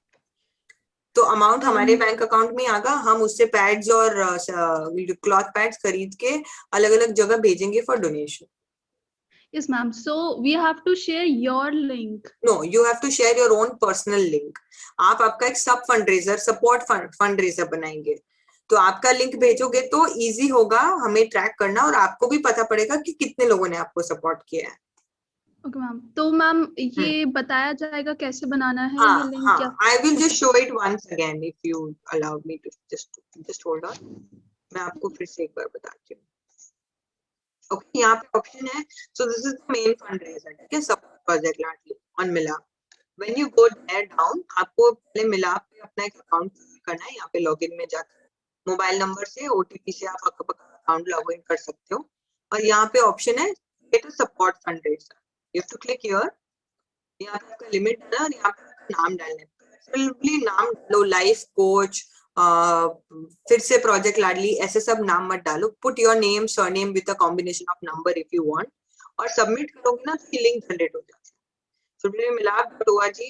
तो अमाउंट हमारे बैंक अकाउंट में आएगा, हम उससे पैड्स और क्लॉथ पैड्स खरीद के अलग अलग जगह भेजेंगे for donation. Yes, ma'am. So we have to share your link. No, you have to share your own personal link. आप आपका एक सब फंडरेजर, सपोर्ट फंडरेजर बनाएंगे. तो आपका लिंक भेजोगे तो इजी होगा हमें ट्रैक करना, और आपको भी पता पड़ेगा कि कितने लोगों ने आपको सपोर्ट किया है. Okay, ma'am. तो मैम ये बताया जाएगा कैसे बनाना है ये हाँ लिंक हाँ, क्या? I will just show it once again if you allow me to just hold on. मैं आपको फिर से एक बार बताती हूँ. ओके, यहाँ पे ऑप्शन है. So this is the main fundraiser, ठीक है, support project Ladli on Milaap. When you go there down, आपको पहले मिला पे अपना एक अकाउंट करना है. यहाँ पे लॉगिन में जाकर मोबाइल नंबर से ओटीपी से आप आपका अकाउंट लॉगिन कर सकते हो. और यहाँ पे ऑप्शन है create a support fundraiser. You have to click here. यहाँ पे आपका लिमिट है और यहाँ पे नाम डालना है. सिंपली नाम डालो, लाइफ कोच, फिर से प्रोजेक्ट लाडली, ऐसे सब नाम मत डालो. Put your name surname with a combination of number if you want, और सबमिट करोगे ना तो लिंक जनरेट हो जाता है. सो milaap.org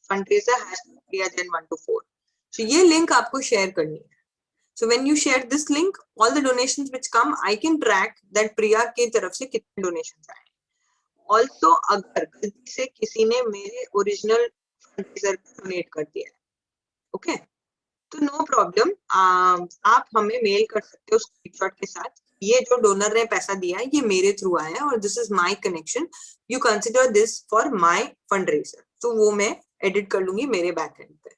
fundraiser #priya124. सो ये लिंक आपको शेयर करनी है. So when you share this link, all the donations which come, I can track that प्रिया की तरफ से कितने डोनेशंस आए. ऑल्सो अगर गलती से किसी ने मेरे ओरिजिनल फंडरेजर डोनेट कर दिया है, ओके, तो नो प्रॉब्लम, आप हमें मेल कर सकते हो स्क्रीनशॉट के साथ, ये जो डोनर ने पैसा दिया है ये मेरे थ्रू आया है और this is my connection, you consider this for my fundraiser. तो वो मैं एडिट कर लूंगी मेरे बैक एंड पे.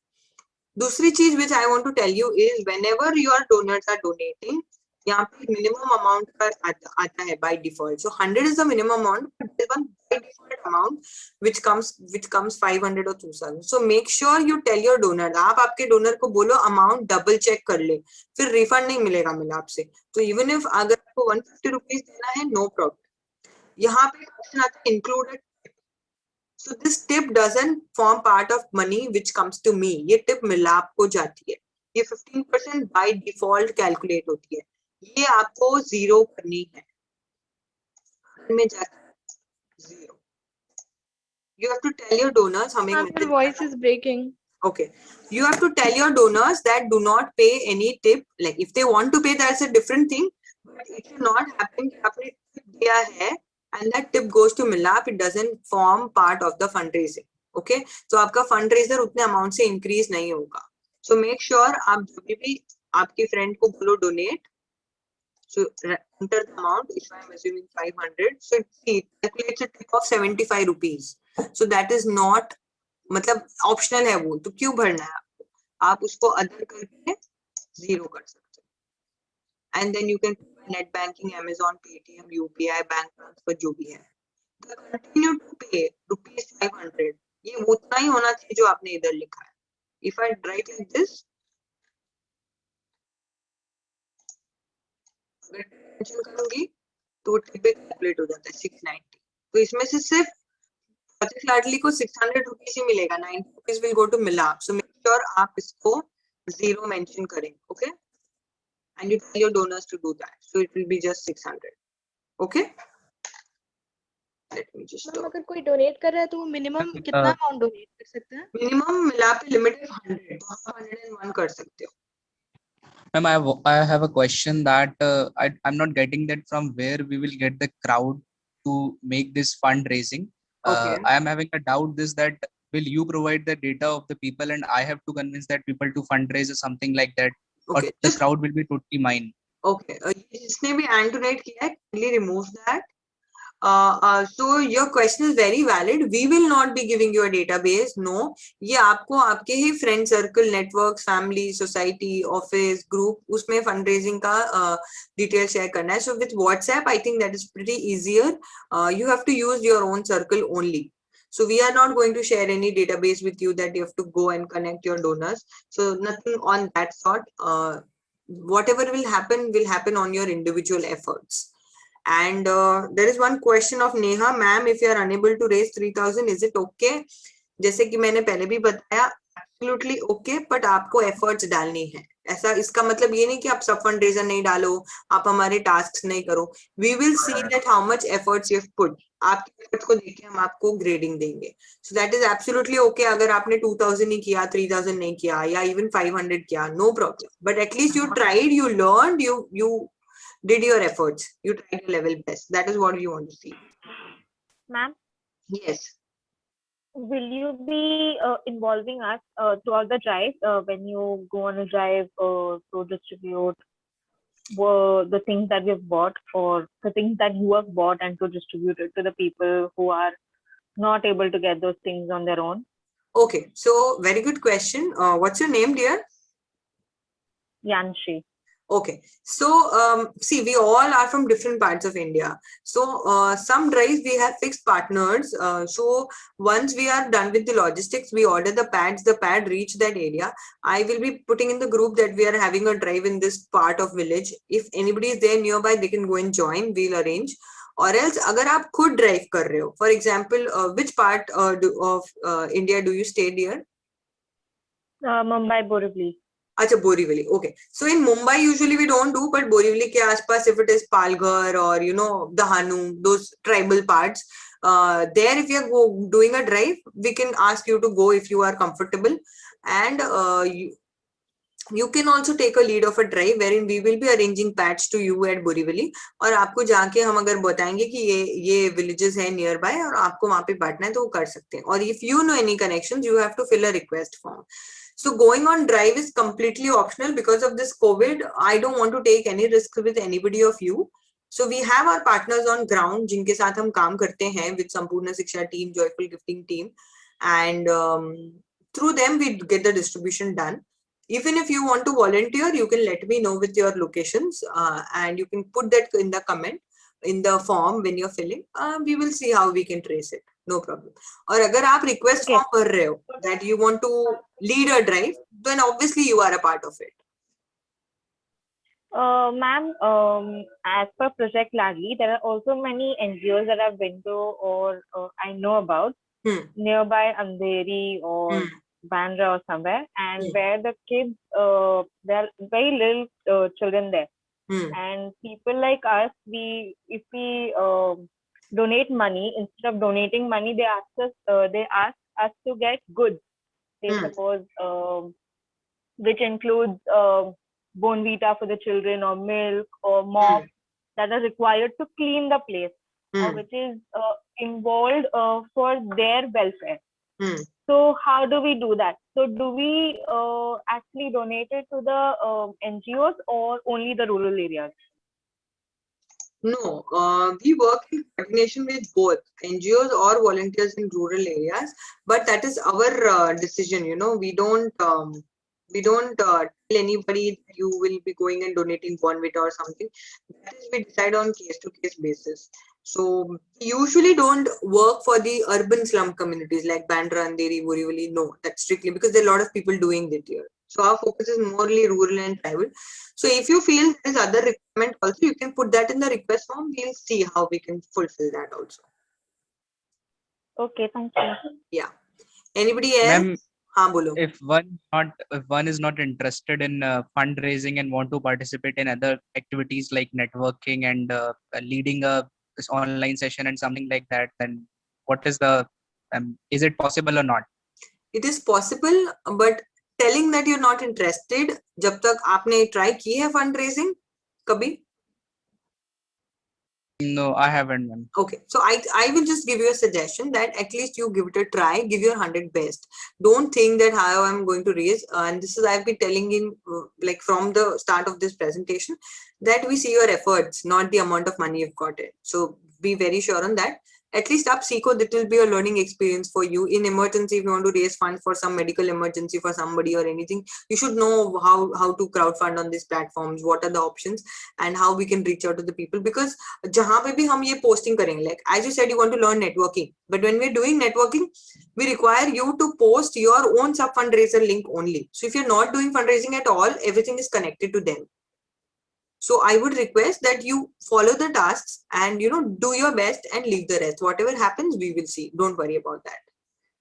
दूसरी चीज which I want to tell you is whenever your donors are donating, यहाँ पे मिनिमम अमाउंट पर आता है by default. So 100 is the minimum amount, but there one by default amount which comes 500 or 2000. so make sure you tell your donor. आप आपके donor को बोलो amount double check कर ले, फिर रिफंड नहीं मिलेगा मिला आपसे. तो इवन इफ अगर आपको 150 रुपीज देना है, नो प्रॉब्लम. यहाँ पे ऑप्शन आता है included. So this tip doesn't form part of money which comes to me. ये टिप मिलाप को जाती है. ये 15% by default कैलकुलेट होती है. ये आपको जीरो करनी है. में जाकर zero. You have to tell your donors. हमें Your voice is breaking. Okay. You have to tell your donors that do not pay any tip. Like if they want to pay, that's a different thing. But it should not happen कि आपने tip दिया है and that tip goes to Milap, it doesn't form part of the fundraising. Okay, so आपका fundraiser उतने amount से increase नहीं होगा. So make sure आप जब भी आपके friend को बोलो donate, so enter the amount. If I am assuming 500, so it calculates a tip of 75 rupees. So that is not, मतलब ऑप्शनल है वो, तो क्यों भरना है आपको. आप उसको अदर करके जीरो कर सकते हो. And then you can net banking, Amazon, Paytm, UPI, bank transfer, जो भी है. कंटिन्यू टू पे ₹500. ये उतना ही होना चाहिए जो आपने इधर लिखा है. If I write like this, mention करूंगी तो टिपिक कैलकुलेट हो जाता है 690. तो इसमें से सिर्फ प्रोजेक्ट लाडली को 600 रुपीज ही मिलेगा, 90 रुपीज विल गो टू मिलाप. सो मेक श्योर आप इसको 0 मेंशन करें. Okay, and you tell your donors to do that, so it will be just 600. Okay, let me just ma'am अगर कोई डोनेट कर रहा है तो वो मिनिमम कितना अमाउंट डोनेट कर सकता है? मिनिमम मिला पे लिमिट 100, तो आप 101 कर सकते हो. Ma'am, I have a question that I'm not getting that from where we will get the crowd to make this fundraising. Okay. I am having a doubt this that will you provide the data of the people and I have to convince that people to fundraise or something like that, Okay, or the crowd will be totally mine. Okay, जिसने भी and donate किया है, kindly remove that. So your question is very valid. We will not be giving you a database. No, ये आपको आपके ही friend circle, networks, family, society, office, group, उसमें fundraising का detail share करना है. So with WhatsApp, I think that is pretty easier. You have to use your own circle only. So we are not going to share any database with you that you have to go and connect your donors. So nothing on that sort. Whatever will happen on your individual efforts. And there is one question of Neha, ma'am, if you are unable to raise 3000, is it okay? जैसे कि मैंने पहले भी बताया, absolutely okay, but आपको efforts डालनी है. ऐसा इसका मतलब ये नहीं कि आप सब fundraiser नहीं डालो, आप हमारे tasks नहीं करो. We will see that how much efforts you have put. आपके efforts को देख के हम आपको grading देंगे. So that is absolutely okay. अगर आपने 2000 ही किया, 3000 नहीं किया, या even 500 किया, no problem. But at least you tried, you learned, you did your efforts, you tried your level best. That is what we want to see. Ma'am, Yes. will you be involving us throughout the drive when you go on a drive to distribute the things that we've bought, or the things that you have bought, and to distribute it to the people who are not able to get those things on their own? Okay, so very good question. What's your name, dear? Yanshi. Okay, so see, we all are from different parts of India. So some drives we have fixed partners. So once we are done with the logistics, we order the pads, the pad reach that area. I will be putting in the group that we are having a drive in this part of village. If anybody is there nearby, they can go and join. We'll arrange. Or else, अगर आप खुद drive कर रहे हो, for example, which part of India do you stay, dear? Mumbai, Borivali. अच्छा, Borivali. Okay, so in Mumbai usually we don't do, but Borivali के आसपास, if it is Palghar or Dahanu, those tribal parts, there if you are doing a drive, we can ask you to go if you are comfortable, and you can also take a lead of a drive wherein we will be arranging pads to you at Borivali, और आपको जाके हम अगर बताएंगे कि ये villages है nearby और आपको वहाँ पे बांटना है तो वो कर सकते हैं. और if you know any connections, you have to fill a request form. So going on drive is completely optional because of this COVID. I don't want to take any risk with anybody of you. So we have our partners on ground जिनके साथ हम काम करते हैं with Sampurna Shiksha team, Joyful Gifting team, and through them we get the distribution done. Even if you want to volunteer, you can let me know with your locations and you can put that in the comment in the form when you're filling. We will see how we can trace it. No problem. और अगर आप request form भर रहे हो that you want to lead a drive, then obviously you are a part of it. Ma'am, as per Project Ladli, there are also many NGOs that I've been to or I know about nearby Andheri or Bandra or somewhere, and where the kids, there are very little children there, and people like us, if we donate money, instead of donating money, they ask us to get goods. They suppose which includes Bonvita for the children, or milk or mop that are required to clean the place, which is involved for their welfare. So how do we do that? So do we actually donate it to the NGOs or only the rural areas? No, we work in coordination with both NGOs or volunteers in rural areas, but that is our decision. We don't tell anybody that you will be going and donating Bonvita or something. That is, we decide on case-to-case basis. So usually don't work for the urban slum communities like Bandra, Andheri, Borivali. No, that's strictly because there are a lot of people doing it here. So our focus is morely rural and tribal. So if you feel there's other requirement also, you can put that in the request form. We'll see how we can fulfill that also. Okay, thank you. Yeah. Anybody else? Haan, bolo. If one is not interested in fundraising and want to participate in other activities like networking and leading a this online session and something like that, then what is the is it possible or not? It is possible, but telling that you're not interested, जब तक आपने try की है fundraising कभी? No, I haven't, ma'am. Okay, so I will just give you a suggestion that at least you give it a try, give your 100 best. Don't think that how I'm going to raise, and this is I've been telling in like from the start of this presentation that we see your efforts, not the amount of money you've got it. So be very sure on that. At least up Seeko, that will be a learning experience for you. In emergency, if you want to raise funds for some medical emergency for somebody or anything, you should know how to crowdfund on these platforms, what are the options, and how we can reach out to the people. Because जहाँ पे भी हम ये posting करेंगे, like as you said, you want to learn networking, but when we're doing networking, we require you to post your own sub fundraiser link only. So if you're not doing fundraising at all, everything is connected to them. So I would request that you follow the tasks and do your best and leave the rest. Whatever happens, we will see. Don't worry about that.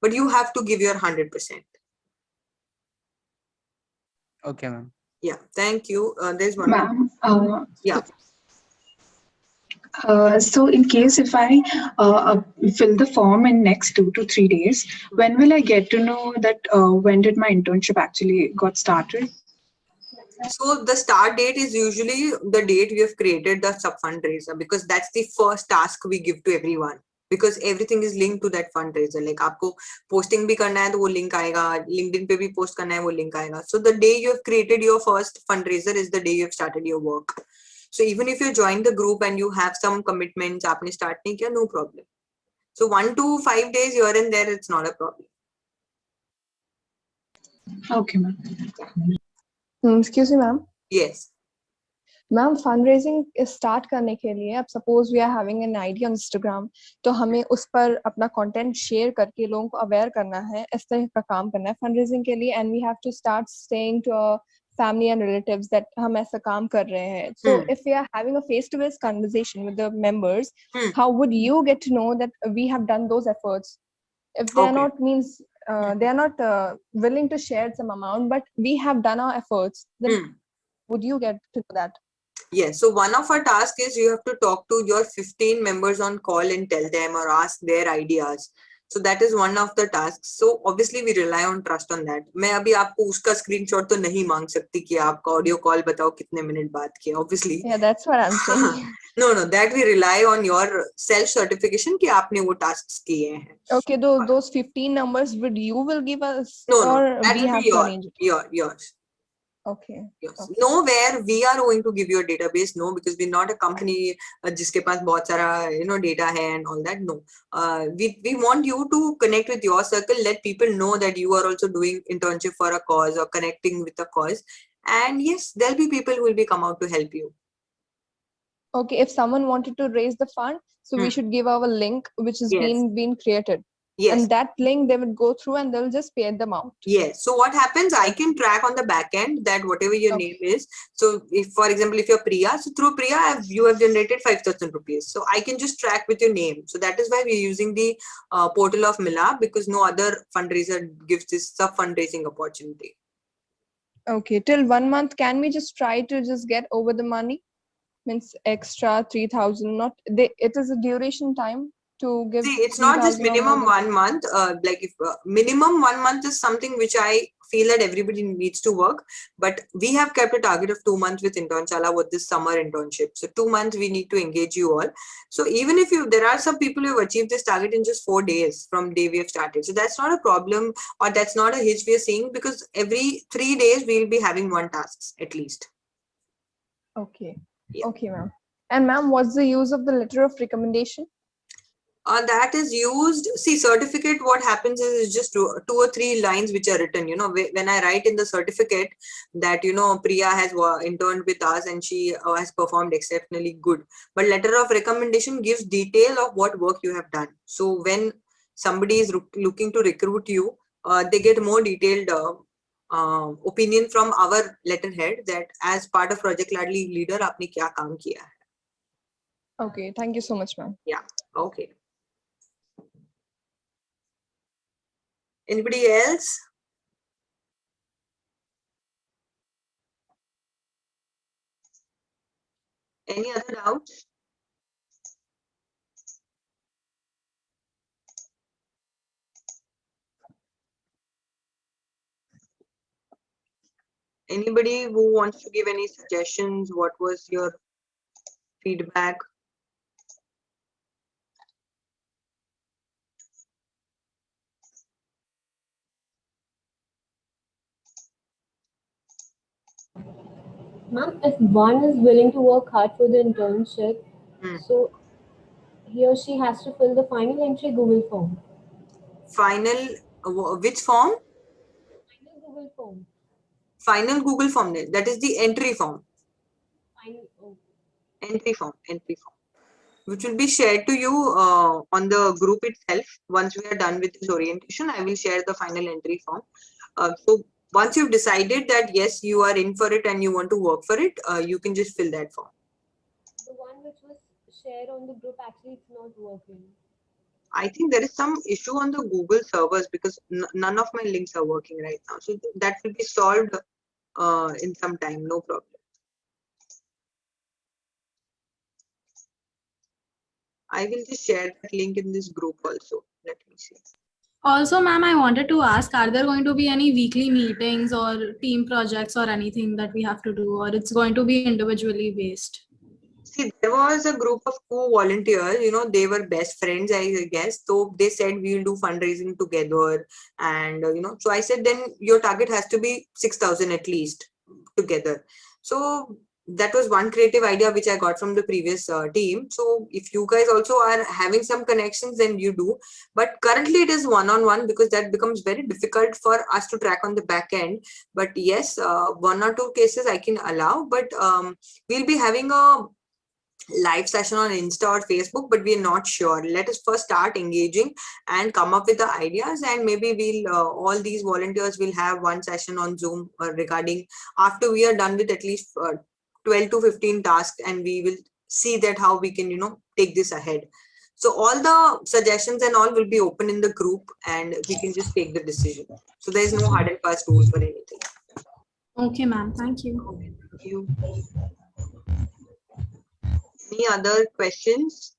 But you have to give your 100%. Okay, ma'am. Yeah, thank you. There's one. Ma'am, yeah. So in case if I fill the form in next 2 to 3 days, when will I get to know that when did my internship actually got started? So the start date is usually the date we have created the sub fundraiser, because that's the first task we give to everyone, because everything is linked to that fundraiser. Like आपको posting भी करना है तो वो link आएगा, LinkedIn पे भी post करना है वो link आएगा. So the day you have created your first fundraiser is the day you have started your work. So even if you join the group and you have some commitments, आपने start नहीं किया, no problem. So 1 to 5 days here and there, it's not a problem. Okay, ma'am. Excuse me, ma'am. Yes. Ma'am fundraising start करने के लिए अब suppose we are having an ID on Instagram, तो हमें उस पर अपना कंटेंट शेयर करके लोगों को अवेयर करना है, इस तरह का काम करना है फंडरेजिंग के लिए, and we have to start saying to family and relatives that हम ऐसा काम कर रहे हैं. So if we are having a face-to-face conversation with the members, how would you get to know that we have done those efforts? If they are not they are not willing to share some amount, but we have done our efforts, then would you get to that? Yes. So one of our tasks is you have to talk to your 15 members on call and tell them or ask their ideas. So that is one of the tasks. So obviously we rely on trust on that. मैं अभी आपको उसका screenshot तो नहीं मांग सकती कि आपका audio call बताओ कितने मिनट बात किए. Obviously. Yeah, that's what I'm saying. No, that we rely on your self certification कि आपने वो tasks किए हैं. Okay, those 15 numbers will give us? No, or that we will have be to arrange it? yours. Okay. Yes. Okay. Nowhere we are going to give you a database. No, because we're not a company जिसके पास बहुत सारा data है and all that. No, we want you to connect with your circle. Let people know that you are also doing internship for a cause or connecting with a cause. And yes, there'll be people who will be come out to help you. Okay, if someone wanted to raise the fund, so we should give our link which is been created. Yes. And that link they would go through and they'll just pay them out. Yes. So what happens, I can track on the back end that whatever your name is. So if, for example, if you're Priya, so through Priya, you have generated 5,000 rupees. So I can just track with your name. So that is why we're using the portal of Milab, because no other fundraiser gives this sub fundraising opportunity. Okay. Till 1 month, can we just try to just get over the money? Means extra 3,000, it is a duration time to give. See, it's not just minimum 1 month. Like if minimum 1 month is something which I feel that everybody needs to work, but we have kept a target of 2 months with Internshala with this summer internship. So 2 months we need to engage you all. So even if there are some people who have achieved this target in just 4 days from day we have started. So that's not a problem, or that's not a hitch we are seeing, because every 3 days we'll be having 1 task at least. Okay. Yeah. Okay, ma'am. And ma'am, what's the use of the letter of recommendation? That is used. See, certificate, what happens is just two or three lines which are written. You know, when I write in the certificate that, you know, Priya has interned with us and she has performed exceptionally good. But letter of recommendation gives detail of what work you have done. So when somebody is looking to recruit you, they get more detailed opinion from our letterhead that as part of Project Ladli leader, आपने क्या काम किया है. Okay, thank you so much, ma'am. Yeah. Okay. Anybody else? Any other doubts? Anybody who wants to give any suggestions? What was your feedback? Ma'am, if one is willing to work hard for the internship, so he or she has to fill the final entry Google form. Final, which form? Final Google form. Final Google form. That is the entry form. Final, oh. Entry form. Which will be shared to you on the group itself. Once we are done with this orientation, I will share the final entry form. So once you've decided that yes, you are in for it and you want to work for it, you can just fill that form. The one which was shared on the group, actually it's not working. I think there is some issue on the Google servers because none of my links are working right now. So that will be solved in some time, no problem. I will just share that link in this group also. Let me see. Also, ma'am, I wanted to ask, are there going to be any weekly meetings or team projects or anything that we have to do, or it's going to be individually based? See, there was a group of 2 volunteers, you know, they were best friends, I guess. So they said we'll do fundraising together. And, you know, so I said, then your target has to be 6,000 at least together. So that was one creative idea which I got from the previous team. So if you guys also are having some connections, then you do. But currently it is one-on-one because that becomes very difficult for us to track on the back end. But yes, 1 or 2 cases I can allow. But we'll be having a live session on Insta or Facebook, but we're not sure. Let us first start engaging and come up with the ideas, and maybe we'll all these volunteers will have one session on Zoom regarding after we are done with at least 12 to 15 tasks, and we will see that how we can, you know, take this ahead. So all the suggestions and all will be open in the group and we can just take the decision. So there is no hard and fast rule for anything. Okay, ma'am. Thank you. Okay, thank you. Any other questions?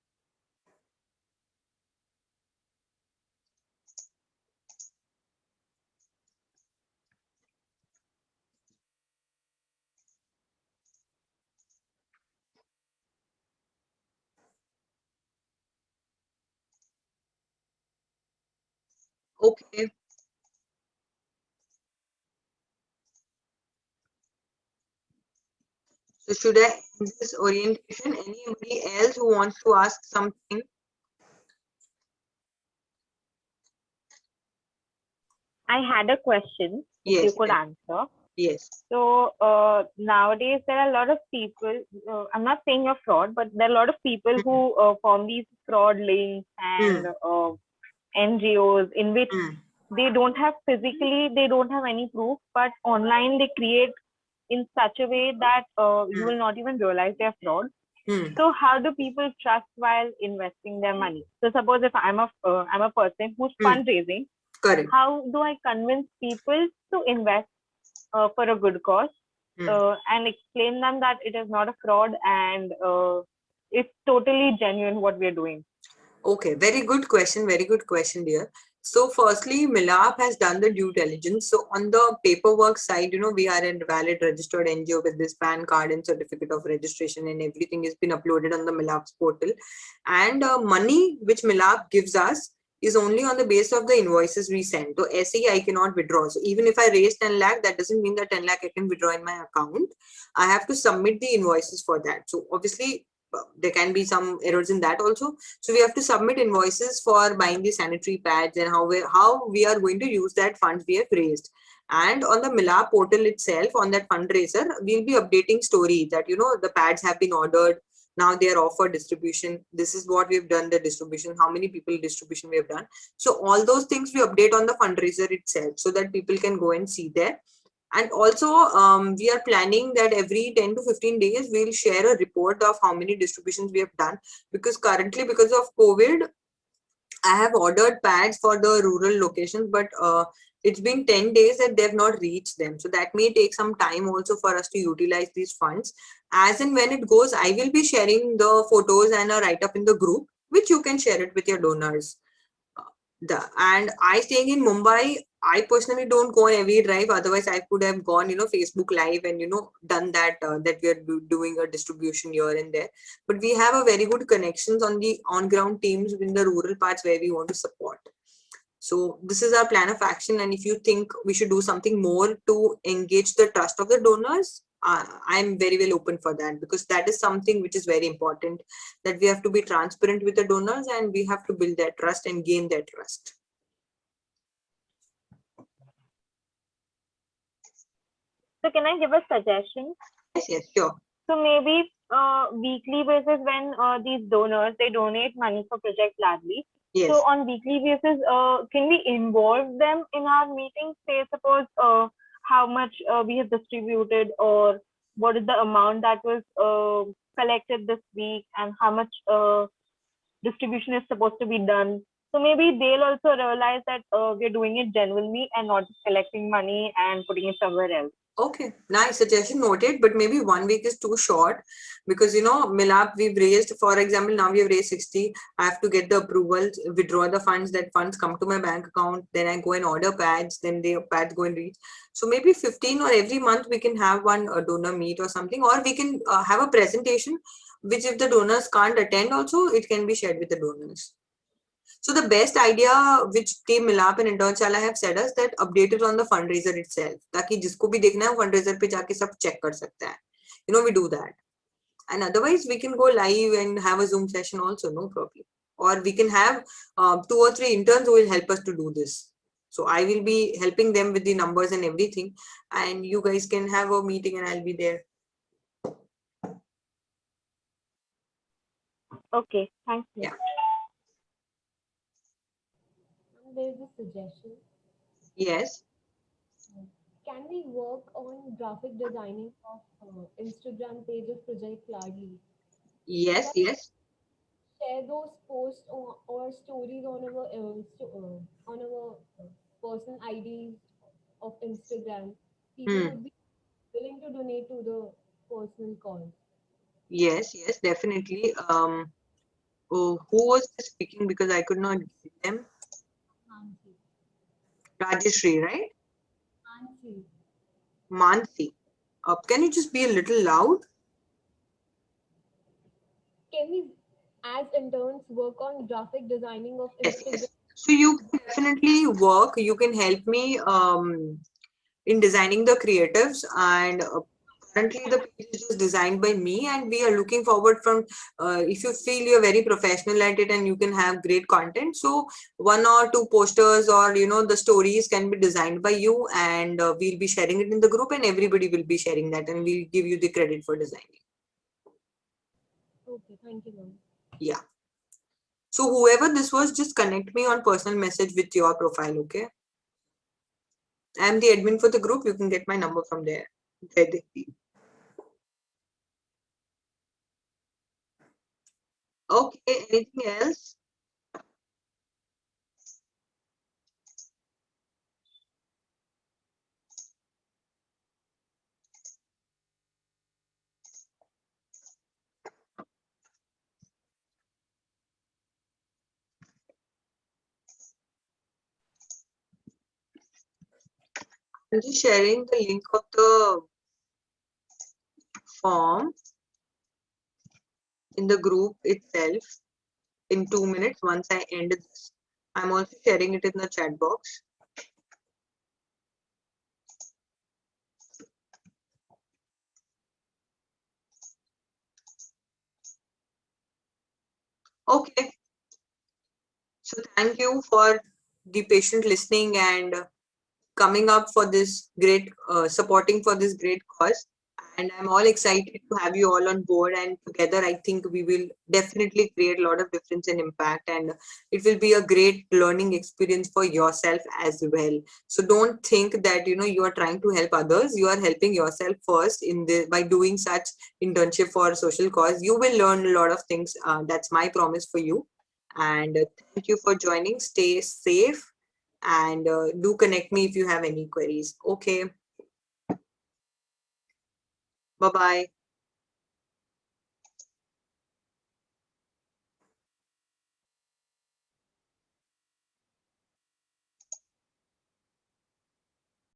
Okay. So should I end this orientation? Anybody else who wants to ask something? I had a question, if you could answer. Yes. So nowadays there are a lot of people, I'm not saying a fraud, but there are a lot of people who form these fraud links and NGOs in which they don't have physically, they don't have any proof, but online they create in such a way that you will not even realize they're fraud. So how do people trust while investing their money? So suppose if I'm a person who's fundraising, correct, how do I convince people to invest for a good cause and explain them that it is not a fraud and it's totally genuine what we're doing? Okay, very good question, dear. So firstly, Milap has done the due diligence. So on the paperwork side, you know, we are a valid registered NGO with this PAN card and certificate of registration, and everything has been uploaded on the Milap's portal. And money which Milap gives us is only on the basis of the invoices we send. So SE I cannot withdraw. So even if I raise 10 lakh, that doesn't mean that 10 lakh I can withdraw in my account. I have to submit the invoices for that. So obviously, there can be some errors in that also. So we have to submit invoices for buying the sanitary pads and how we are going to use that funds we have raised. And on the Milap portal itself, on that fundraiser, we'll be updating story that, the pads have been ordered. Now they are off for distribution. This is what we've done, the distribution, how many people distribution we have done. So all those things we update on the fundraiser itself so that people can go and see there. And also, we are planning that every 10 to 15 days, we'll share a report of how many distributions we have done. Because currently, because of COVID, I have ordered pads for the rural locations, but it's been 10 days that they've not reached them. So that may take some time also for us to utilize these funds. As and when it goes, I will be sharing the photos and a write-up in the group, which you can share it with your donors. And I staying in Mumbai, I personally don't go on every drive. Otherwise, I could have gone, Facebook Live and, done that, that we are doing a distribution here and there. But we have a very good connections on the on-ground teams in the rural parts where we want to support. So this is our plan of action. And if you think we should do something more to engage the trust of the donors, I'm very well open for that, because that is something which is very important, that we have to be transparent with the donors and we have to build their trust and gain their trust. So can I give a suggestion? Yes, sure. So maybe weekly basis, when these donors, they donate money for Project Ladli. Yes. So on weekly basis, can we involve them in our meetings? Say, suppose how much we have distributed, or what is the amount that was collected this week, and how much distribution is supposed to be done. So maybe they'll also realize that we're doing it genuinely and not just collecting money and putting it somewhere else. Okay, nice suggestion, noted. But maybe 1 week is too short, because Milap we've raised, for example, now we have raised 60. I have to get the approval, withdraw the funds. That funds come to my bank account. Then I go and order pads. Then the pads go and reach. So maybe 15, or every month we can have one donor meet or something, or we can have a presentation, which if the donors can't attend, also it can be shared with the donors. So the best idea which team Milap and Internshala have said us, that update it on the fundraiser itself, ताकि जिसको भी देखना है fundraiser पे जाके सब check कर सकता है. We do that. And otherwise we can go live and have a Zoom session also, no problem. Or we can have 2 or 3 interns who will help us to do this. So I will be helping them with the numbers and everything, and you guys can have a meeting and I'll be there. Okay, thank you. Yeah. There is a suggestion. Yes. Can we work on graphic designing of Instagram page of Project Ladli? Yes, yes. Share those posts or stories on our personal IDs of Instagram. People would be willing to donate to the personal cause. Yes, yes, definitely. Oh, who was speaking, because I could not get them? Mansi. Rajeshri, right? Mansi. Mansi. Can you just be a little loud? Can we, as interns, work on graphic designing of Yes, Instagram? yes. So you can definitely work. You can help me in designing the creatives, and currently the page is just designed by me, and we are looking forward from if you feel you're very professional at it and you can have great content, so 1 or 2 posters or the stories can be designed by you, and we'll be sharing it in the group, and everybody will be sharing that, and we'll give you the credit for designing. Okay, thank you, ma'am. Yeah. So whoever this was, just connect me on personal message with your profile, okay? I'm the admin for the group. You can get my number from there. Okay, anything else? I'm just sharing the link of the form in the group itself in 2 minutes. Once I end this, I'm also sharing it in the chat box. Okay. So thank you for the patient listening and coming up for this great, supporting for this great cause. And I'm all excited to have you all on board. And together, I think we will definitely create a lot of difference and impact. And it will be a great learning experience for yourself as well. So don't think that you are trying to help others. You are helping yourself first by doing such internship for social cause. You will learn a lot of things. That's my promise for you. And thank you for joining. Stay safe and do connect me if you have any queries. Okay. Bye-bye.